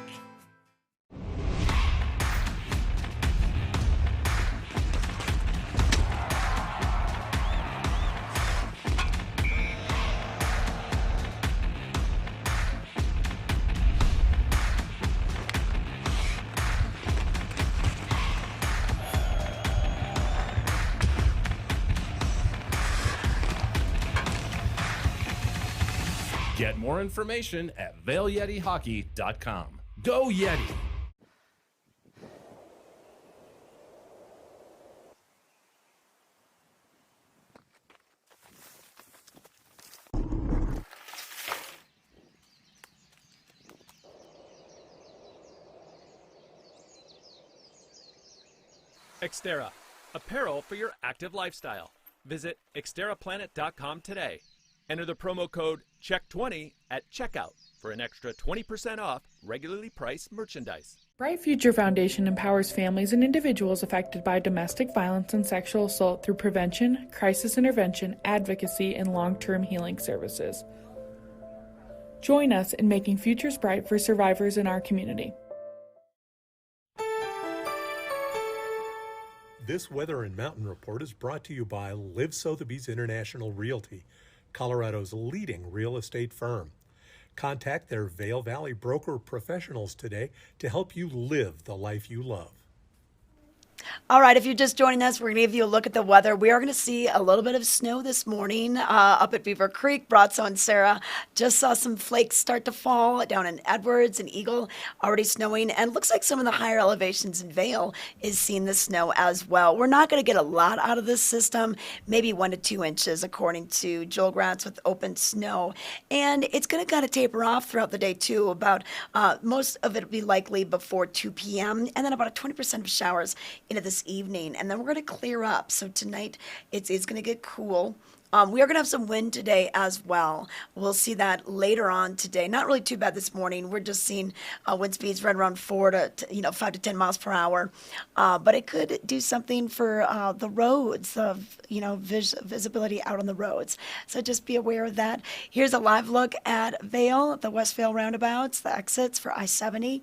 Get more information at ValeYetiHockey.com. Go Yeti! Xterra, apparel for your active lifestyle. Visit xterraplanet.com today. Enter the promo code CHECK20 at checkout for an extra 20% off regularly priced merchandise. Bright Future Foundation empowers families and individuals affected by domestic violence and sexual assault through prevention, crisis intervention, advocacy, and long-term healing services. Join us in making futures bright for survivors in our community. This Weather and Mountain Report is brought to you by Live Sotheby's International Realty, Colorado's leading real estate firm. Contact their Vail Valley broker professionals today to help you live the life you love. All right, if you're just joining us, we're going to give you a look at the weather. We are going to see a little bit of snow this morning up at Beaver Creek. Bratzo and Sarah just saw some flakes start to fall down in Edwards and Eagle, already snowing. And it looks like some of the higher elevations in Vail is seeing the snow as well. We're not going to get a lot out of this system, maybe 1 to 2 inches, according to Joel Gratz with open snow. And it's going to kind of taper off throughout the day, too. About most of it will be likely before 2 p.m. and then about 20% of showers into this evening, and then we're going to clear up. So tonight it's going to get cool. We are going to have some wind today as well. We'll see that later on today. Not really too bad this morning. We're just seeing wind speeds right around 5 to 10 miles per hour. But it could do something for the roads, of visibility out on the roads. So just be aware of that. Here's a live look at Vail, the West Vail roundabouts, the exits for I-70.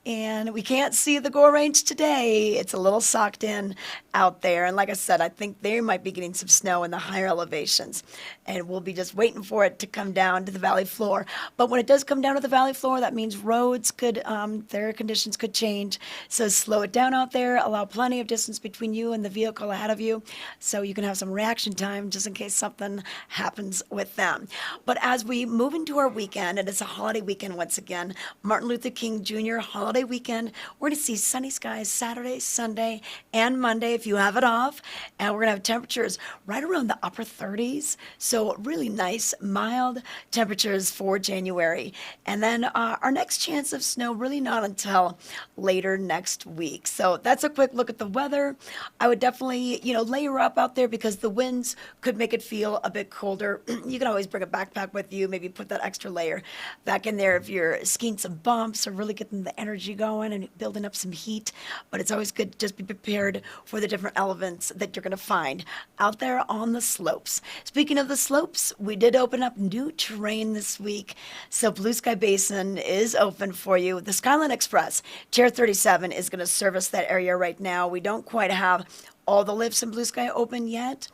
And we can't see the Gore Range today. It's a little socked in out there. And like I said, I think they might be getting some snow in the higher elevations. And we'll be just waiting for it to come down to the valley floor. But when it does come down to the valley floor, that means roads could, their conditions could change. So slow it down out there, allow plenty of distance between you and the vehicle ahead of you, so you can have some reaction time just in case something happens with them. But as we move into our weekend, and it's a holiday weekend once again, Martin Luther King Jr. holiday weekend, we're going to see sunny skies Saturday, Sunday, and Monday if you have it off. And we're going to have temperatures right around the upper 30s. So really nice, mild temperatures for January. And then our next chance of snow really not until later next week. So that's a quick look at the weather. I would definitely, layer up out there because the winds could make it feel a bit colder. You can always bring a backpack with you, maybe put that extra layer back in there if you're skiing some bumps or really getting the energy going and building up some heat. But it's always good to just be prepared for the different elements that you're going to find out there on the slopes. Speaking of the slopes, we did open up new terrain this week. So Blue Sky Basin is open for you. The Skyline Express, Chair 37, is going to service that area right now. We don't quite have all the lifts in Blue Sky open yet.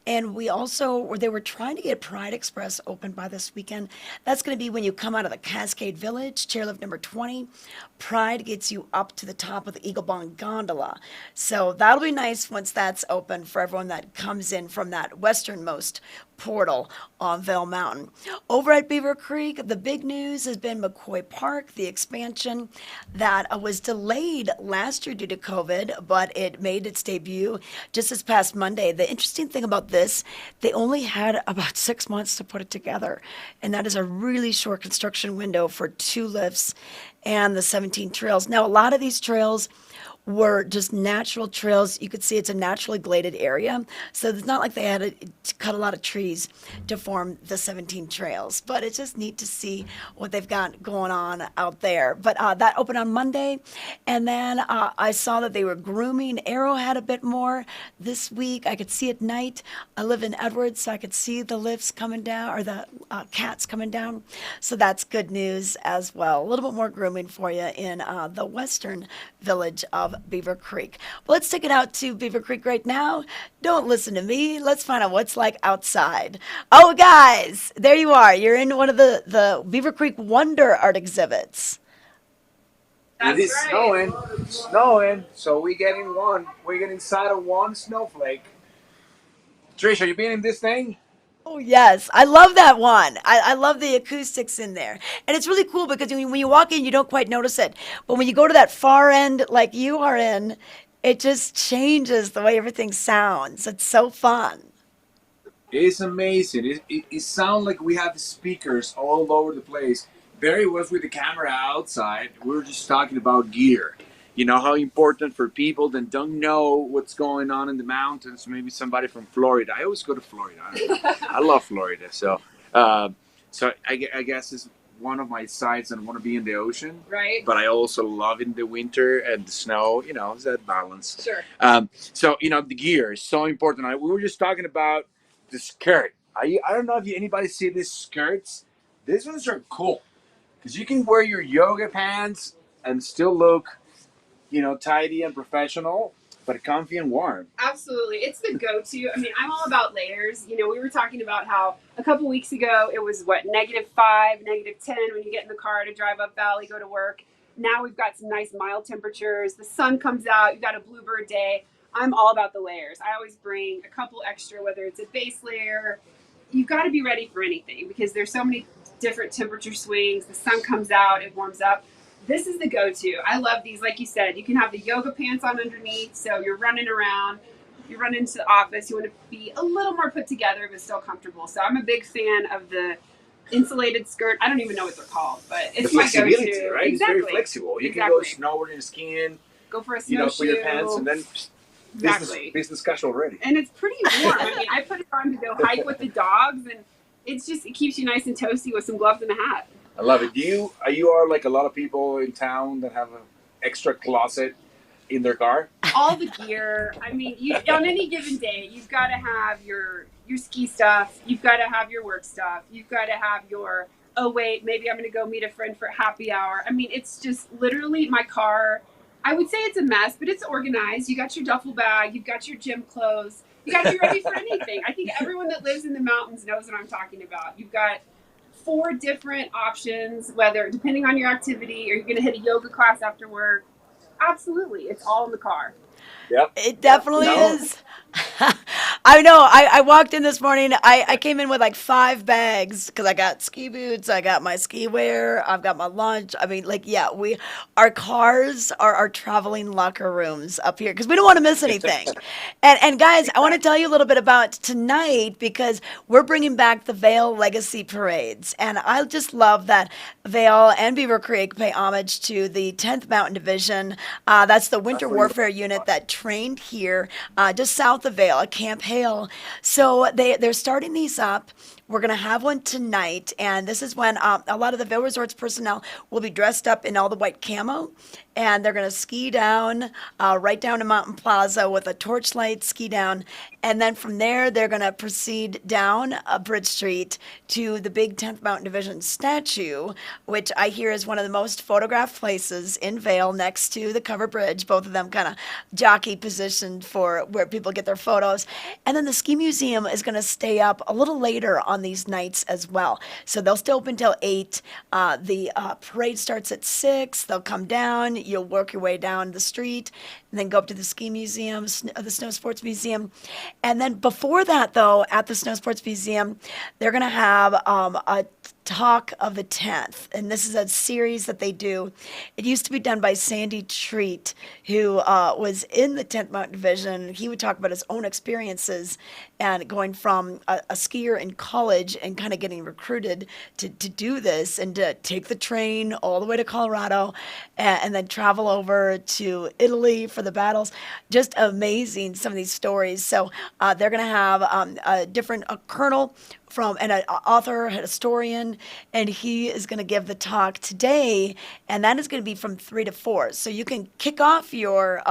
And they were trying to get Pride Express open by this weekend. That's going to be when you come out of the Cascade Village, chairlift number 20. Pride gets you up to the top of the Eagle Bond Gondola. So that'll be nice once that's open for everyone that comes in from that westernmost portal on Vail Mountain. Over at Beaver Creek, the big news has been McCoy Park, the expansion that was delayed last year due to COVID, but it made its debut just this past Monday. The interesting thing about this, they only had about 6 months to put it together, and that is a really short construction window for 2 lifts and the 17 trails. Now, a lot of these trails were just natural trails. You could see it's a naturally graded area. So it's not like they had to cut a lot of trees to form the 17 trails. But it's just neat to see what they've got going on out there. But that opened on Monday. And then I saw that they were grooming Arrowhead a bit more this week. I could see at night. I live in Edwards, so I could see the lifts coming down, or the cats coming down. So that's good news as well. A little bit more grooming for you in the western village of Beaver Creek. Well, let's take it out to Beaver Creek right now. Don't listen to me. Let's find out what's like outside. Oh, guys, there you are. You're in one of the Beaver Creek Wonder Art exhibits. It is snowing, so we get in one. We get inside of one snowflake. Trish, you been in this thing? Oh, yes. I love that one. I love the acoustics in there. And it's really cool because when you walk in, you don't quite notice it. But when you go to that far end like you are in, it just changes the way everything sounds. It's so fun. It's amazing. It sounds like we have speakers all over the place. Barry was with the camera outside. We were just talking about gear. You know, how important for people that don't know what's going on in the mountains. Maybe somebody from Florida. I always go to Florida. I love Florida. So I guess it's one of my sides, and I want to be in the ocean. Right. But I also love in the winter and the snow. You know, it's that balance. Sure. So, you know, the gear is so important. We were just talking about the skirt. I don't know if anybody see these skirts. These ones are cool because you can wear your yoga pants and still look, you know, tidy and professional, but comfy and warm. Absolutely. It's the go-to. I mean, I'm all about layers. You know, we were talking about how a couple weeks ago it was, -5, -10 when you get in the car to drive up Valley, go to work. Now we've got some nice mild temperatures. The sun comes out. You've got a bluebird day. I'm all about the layers. I always bring a couple extra, whether it's a base layer. You've got to be ready for anything because there's so many different temperature swings. The sun comes out, it warms up. This is the go-to. I love these. Like you said, you can have the yoga pants on underneath, so you're running around, you run into the office, you want to be a little more put together but still comfortable. So I'm a big fan of the insulated skirt. I don't even know what they're called, but it's my go-to. The flexibility, right? Exactly. It's very flexible. You can go snowboarding, skiing, go for a snowshoe. You know, put your pants and then business casual ready. And it's pretty warm. I mean, I put it on to go hike with the dogs, and it keeps you nice and toasty with some gloves and a hat. I love it. You are like a lot of people in town that have an extra closet in their car? All the gear. I mean, on any given day, you've got to have your ski stuff. You've got to have your work stuff. You've got to have your, oh, wait, maybe I'm going to go meet a friend for happy hour. I mean, it's just literally my car. I would say it's a mess, but it's organized. You got your duffel bag. You've got your gym clothes. You got to be ready for anything. I think everyone that lives in the mountains knows what I'm talking about. You've got 4 different options, whether depending on your activity, or you're going to hit a yoga class after work. Absolutely. It's all in the car. Yep. It definitely is. I know. I walked in this morning. I came in with like 5 bags because I got ski boots. I got my ski wear. I've got my lunch. I mean, like, yeah, our cars are our traveling locker rooms up here because we don't want to miss anything. And guys, I want to tell you a little bit about tonight because we're bringing back the Vail Legacy Parades. And I just love that Vail and Beaver Creek pay homage to the 10th Mountain Division. That's the Winter Warfare unit that trained here just south of Vail at Camp Hale. So they're starting these up. We're going to have one tonight, and this is when a lot of the Vail Resorts personnel will be dressed up in all the white camo, and they're going to ski down right down to Mountain Plaza with a torchlight ski down, and then from there they're going to proceed down Bridge Street to the big 10th Mountain Division statue, which I hear is one of the most photographed places in Vail next to the covered bridge, both of them kind of jockey positioned for where people get their photos. And then the ski museum is going to stay up a little later on on these nights as well. So they'll stay open till 8. The parade starts at 6. They'll come down. You'll work your way down the street and then go up to the ski museum, the snow sports museum. And then before that, though, at the snow sports museum, they're going to have a Talk of the 10th. And this is a series that they do. It used to be done by Sandy Treat, who was in the 10th Mountain Division. He would talk about his own experiences and going from a skier in college and kind of getting recruited to do this and to take the train all the way to Colorado and then travel over to Italy for the battles. Just amazing, some of these stories. So they're going to have a colonel from an author, a historian, and he is going to give the talk today, and that is going to be from 3 to 4. So you can kick off your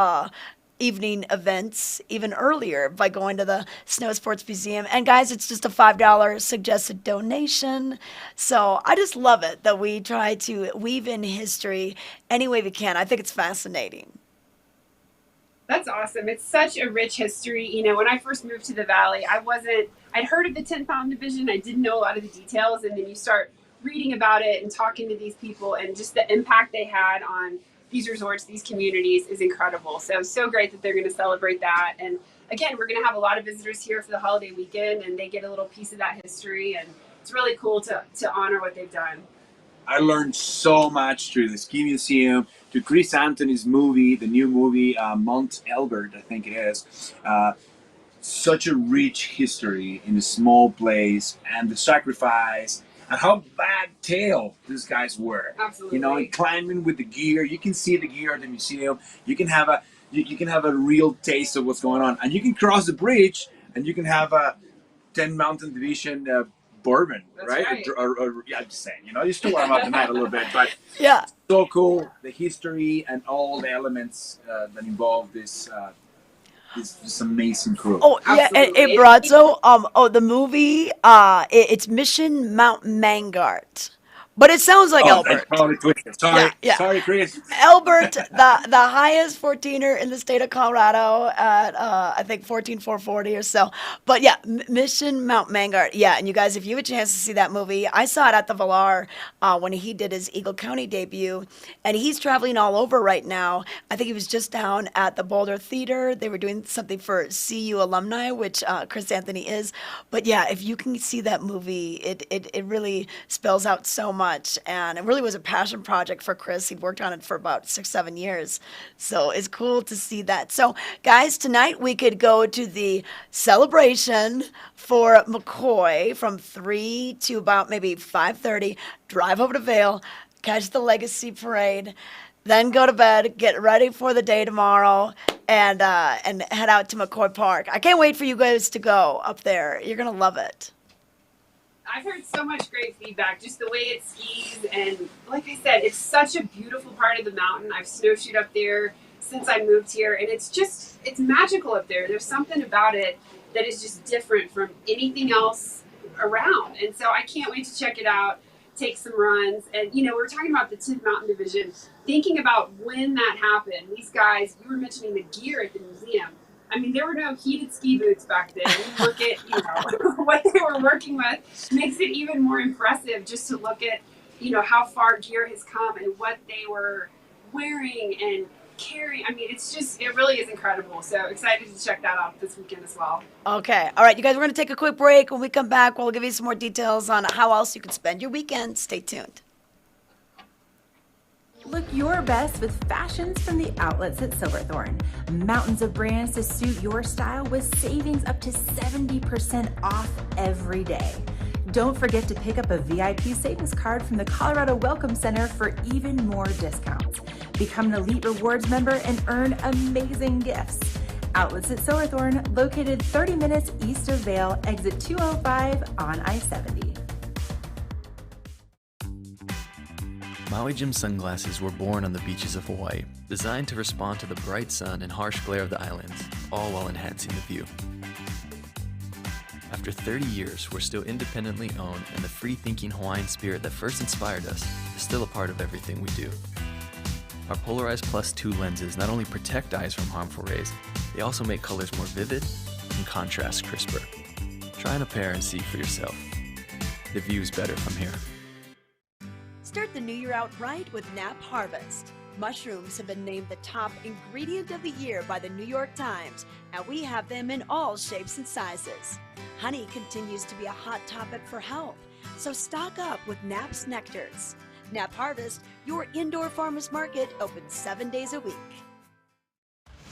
evening events even earlier by going to the Snow Sports Museum. And guys, it's just a $5 suggested donation. So I just love it that we try to weave in history any way we can. I think it's fascinating. That's awesome. It's such a rich history. You know, when I first moved to the Valley, I'd heard of the 10th Mountain Division. I didn't know a lot of the details. And then you start reading about it and talking to these people, and just the impact they had on these resorts, these communities is incredible. So great that they're going to celebrate that. And again, we're going to have a lot of visitors here for the holiday weekend, and they get a little piece of that history. And it's really cool to honor what they've done. I learned so much through the ski museum, to Chris Anthony's movie, the new movie, Mount Elbert, I think it is. Such a rich history in a small place, and the sacrifice, and how bad tail these guys were. Absolutely. You know, and climbing with the gear. You can see the gear at the museum. You can have a real taste of what's going on, and you can cross the bridge, and you can have a 10 Mountain Division bourbon. That's right? Or, yeah, I'm just saying, you know, you still warm up the night a little bit, but yeah, so cool, the history and all the elements that involve this amazing crew. Oh, yeah, and Bratzo, the movie, it's Mission Mount Mangart. But it sounds like Elbert. Probably twisted. Sorry, sorry, Chris. Elbert, the highest 14er in the state of Colorado at I think 14,440 or so. But yeah, Mission Mount Mangart. Yeah, and you guys, if you have a chance to see that movie, I saw it at the Villar when he did his Eagle County debut, and he's traveling all over right now. I think he was just down at the Boulder Theater. They were doing something for CU alumni, which Chris Anthony is. But yeah, if you can see that movie, it really spells out so much. And it really was a passion project for Chris. He worked on it for about 6-7 years. So it's cool to see that. So guys, tonight we could go to the celebration for McCoy from 3 to about maybe 5:30, drive over to Vail, catch the Legacy Parade, then go to bed, get ready for the day tomorrow, and head out to McCoy Park. I can't wait for you guys to go up there. You're going to love it. I've heard so much great feedback, just the way it skis, and like I said, it's such a beautiful part of the mountain. I've snowshoed up there since I moved here, and it's magical up there. There's something about it that is just different from anything else around, and so I can't wait to check it out, take some runs. And you know, we're talking about the 10th Mountain Division, thinking about when that happened. These guys, you were mentioning the gear at the museum. I mean, there were no heated ski boots back then. You look at, you know, what they were working with makes it even more impressive just to look at, you know, how far gear has come and what they were wearing and carrying. I mean, it really is incredible. So excited to check that out this weekend as well. Okay. All right, you guys, we're going to take a quick break. When we come back, we'll give you some more details on how else you can spend your weekend. Stay tuned. Look your best with fashions from the outlets at Silverthorne. Mountains of brands to suit your style with savings up to 70% off every day. Don't forget to pick up a VIP savings card from the Colorado Welcome Center for even more discounts. Become an Elite Rewards member and earn amazing gifts. Outlets at Silverthorne, located 30 minutes east of Vail, exit 205 on I-70. Maui Jim Sunglasses were born on the beaches of Hawaii, designed to respond to the bright sun and harsh glare of the islands, all while enhancing the view. After 30 years, we're still independently owned, and the free-thinking Hawaiian spirit that first inspired us is still a part of everything we do. Our Polarized Plus 2 lenses not only protect eyes from harmful rays, they also make colors more vivid and contrast crisper. Try on a pair and see for yourself. The view's better from here. Start the new year out right with Nap Harvest. Mushrooms have been named the top ingredient of the year by the New York Times, and we have them in all shapes and sizes. Honey continues to be a hot topic for health, so stock up with Nap's nectars. Nap Harvest, your indoor farmers market, open 7 days a week.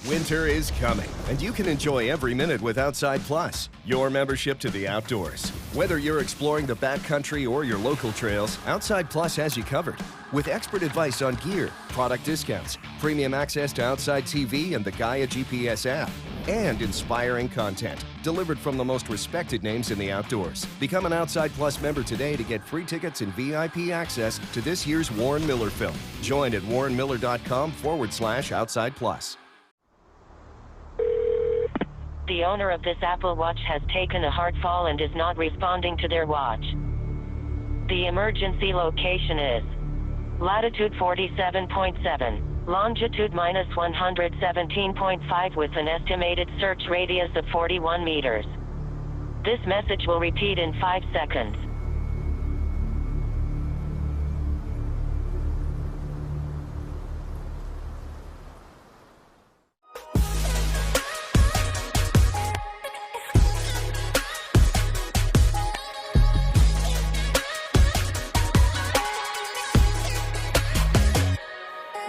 Winter is coming, and you can enjoy every minute with Outside Plus, your membership to the outdoors. Whether you're exploring the backcountry or your local trails, Outside Plus has you covered. With expert advice on gear, product discounts, premium access to Outside TV and the Gaia GPS app, and inspiring content delivered from the most respected names in the outdoors. Become an Outside Plus member today to get free tickets and VIP access to this year's Warren Miller film. Join at warrenmiller.com/Outside Plus. The owner of this Apple Watch has taken a hard fall and is not responding to their watch. The emergency location is latitude 47.7, longitude -117.5 with an estimated search radius of 41 meters. This message will repeat in 5 seconds.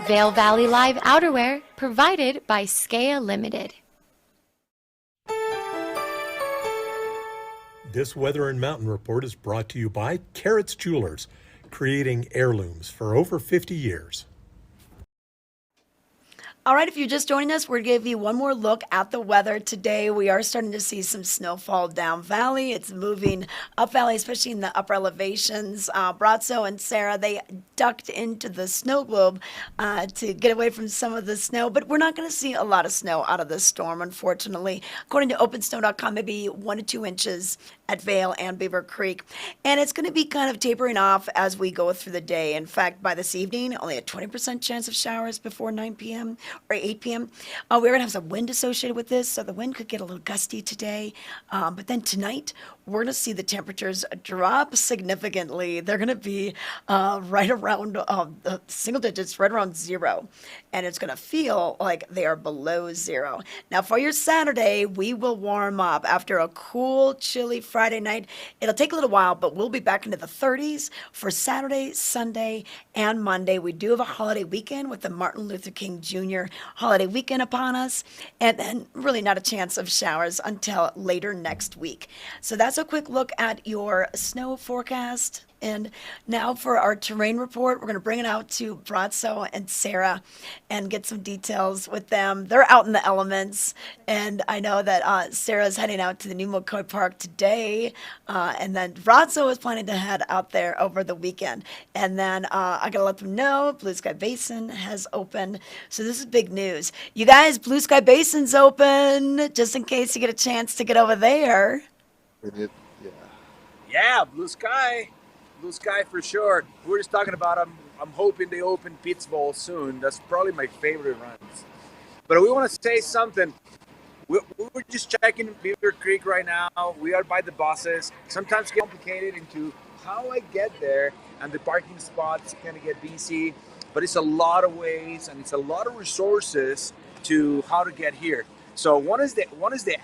Vail Valley Live outerwear provided by Sky Limited. This Weather and Mountain Report is brought to you by Carrots Jewelers, creating heirlooms for over 50 years. All right, if you're just joining us, we're going to give you one more look at the weather today. We are starting to see some snowfall down valley. It's moving up valley, especially in the upper elevations. Bratzo and Sarah, they ducked into the snow globe to get away from some of the snow, but we're not going to see a lot of snow out of this storm, unfortunately. According to OpenSnow.com, maybe 1 to 2 inches at Vail and Beaver Creek. And it's going to be kind of tapering off as we go through the day. In fact, by this evening, only a 20% chance of showers before 9 p.m. or 8 p.m. We're going to have some wind associated with this, so the wind could get a little gusty today. But then tonight, we're going to see the temperatures drop significantly. They're going to be right around single digits, right around 0. And it's going to feel like they are below 0. Now, for your Saturday, we will warm up after a cool, chilly Friday night. It'll take a little while, but we'll be back into the 30s for Saturday, Sunday, and Monday. We do have a holiday weekend with the Martin Luther King Jr. holiday weekend upon us, and then really not a chance of showers until later next week. So that's a quick look at your snow forecast. And now for our terrain report, we're going to bring it out to Bratzo and Sarah and get some details with them. They're out in the elements, and I know that Sarah's heading out to the new McCoy Park today, and then Bratzo is planning to head out there over the weekend. And then I got to let them know Blue Sky Basin has opened. So this is big news. You guys, Blue Sky Basin's open, just in case you get a chance to get over there. Yeah, Blue Sky. Blue Sky for sure. We were just talking about I'm hoping they open Pittsburgh soon. That's probably my favorite runs. But we want to say something. We're just checking Beaver Creek right now. We are by the buses. Sometimes get complicated into how I get there, and the parking spots kind of get busy. But it's a lot of ways and it's a lot of resources to how to get here. So one is the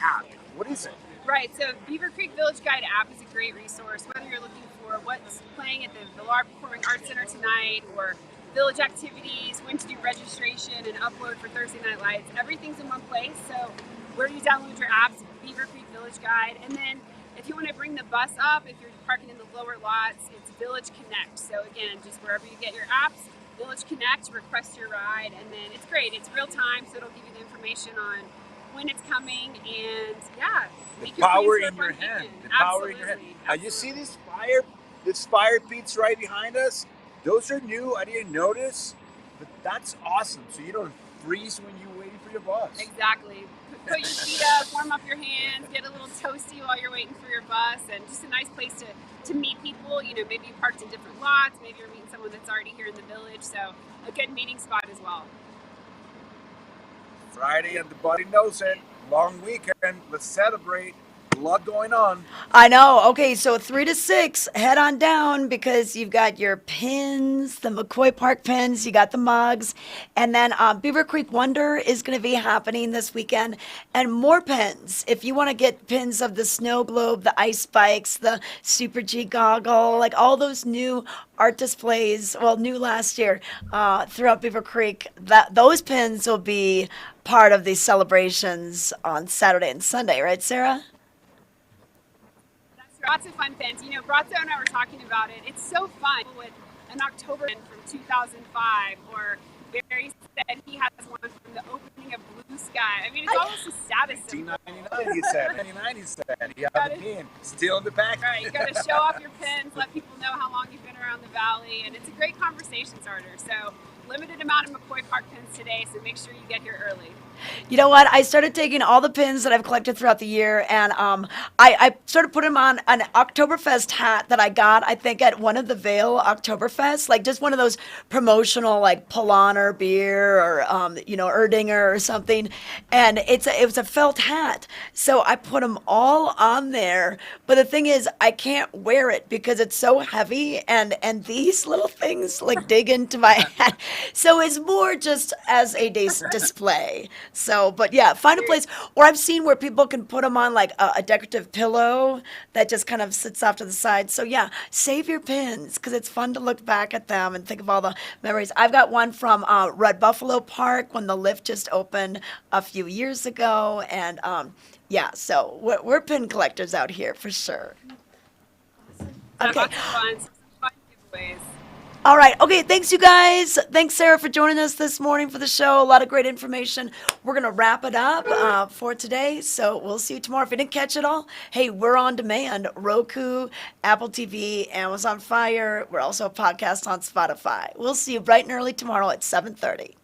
app. What is it? Right, so Beaver Creek Village Guide app is a great resource, whether you're looking for what's playing at the Villar Performing Arts Center tonight, or village activities, when to do registration and upload for Thursday Night Lights. Everything's in one place, so where you download your apps, Beaver Creek Village Guide. And then if you want to bring the bus up, if you're parking in the lower lots, it's Village Connect. So again, just wherever you get your apps, Village Connect, request your ride, and then it's great. It's real time, so it'll give you the information on when it's coming, and yeah, the power in your hand. The power in your hand. Now you see this fire pits right behind us? Those are new. I didn't notice, but that's awesome. So you don't freeze when you're waiting for your bus. Exactly. Put your feet up, warm up your hands, get a little toasty while you're waiting for your bus, and just a nice place to meet people. You know, maybe you parked in different lots, maybe you're meeting someone that's already here in the village, so a good meeting spot as well. Friday, and the body knows it. Long weekend. Let's celebrate. a lot going on. I know. Okay, so 3 to 6, head on down because you've got your pins, the McCoy Park pins, you got the mugs, and then Beaver Creek Wonder is going to be happening this weekend, and more pins. If you want to get pins of the snow globe, the ice bikes, the Super G goggle, like all those new art displays, well, new last year throughout Beaver Creek, those pins will be part of these celebrations on Saturday and Sunday, right, Sarah? Lots of fun pins. You know, Bratzo and I were talking about it. It's so fun with an October pin from 2005, or Barry said he has one from the opening of Blue Sky. I mean, it's almost a status symbol. 1999, he said. 1999, he said. He had the pin. Still in the back. Right, you got to show off your pins, let people know how long you've been around the valley, and it's a great conversation starter. So, limited amount of McCoy Park pins today, so make sure you get here early. You know what? I started taking all the pins that I've collected throughout the year, and I started putting them on an Oktoberfest hat that I got, I think, at one of the Vail Oktoberfest, like just one of those promotional, like Polaner beer or, Erdinger or something. And it was a felt hat. So I put them all on there. But the thing is, I can't wear it because it's so heavy, and these little things like dig into my hat. So it's more just as a display. So, but yeah, find a place. Or I've seen where people can put them on like a decorative pillow that just kind of sits off to the side. So yeah, save your pins because it's fun to look back at them and think of all the memories. I've got one from Red Buffalo Park when the lift just opened a few years ago. And yeah, so we're pin collectors out here for sure. Okay. Lots of fun. Some fun giveaways. All right. Okay. Thanks, you guys. Thanks, Sarah, for joining us this morning for the show. A lot of great information. We're going to wrap it up for today. So we'll see you tomorrow. If you didn't catch it all, hey, we're on demand. Roku, Apple TV, Amazon Fire. We're also a podcast on Spotify. We'll see you bright and early tomorrow at 7:30.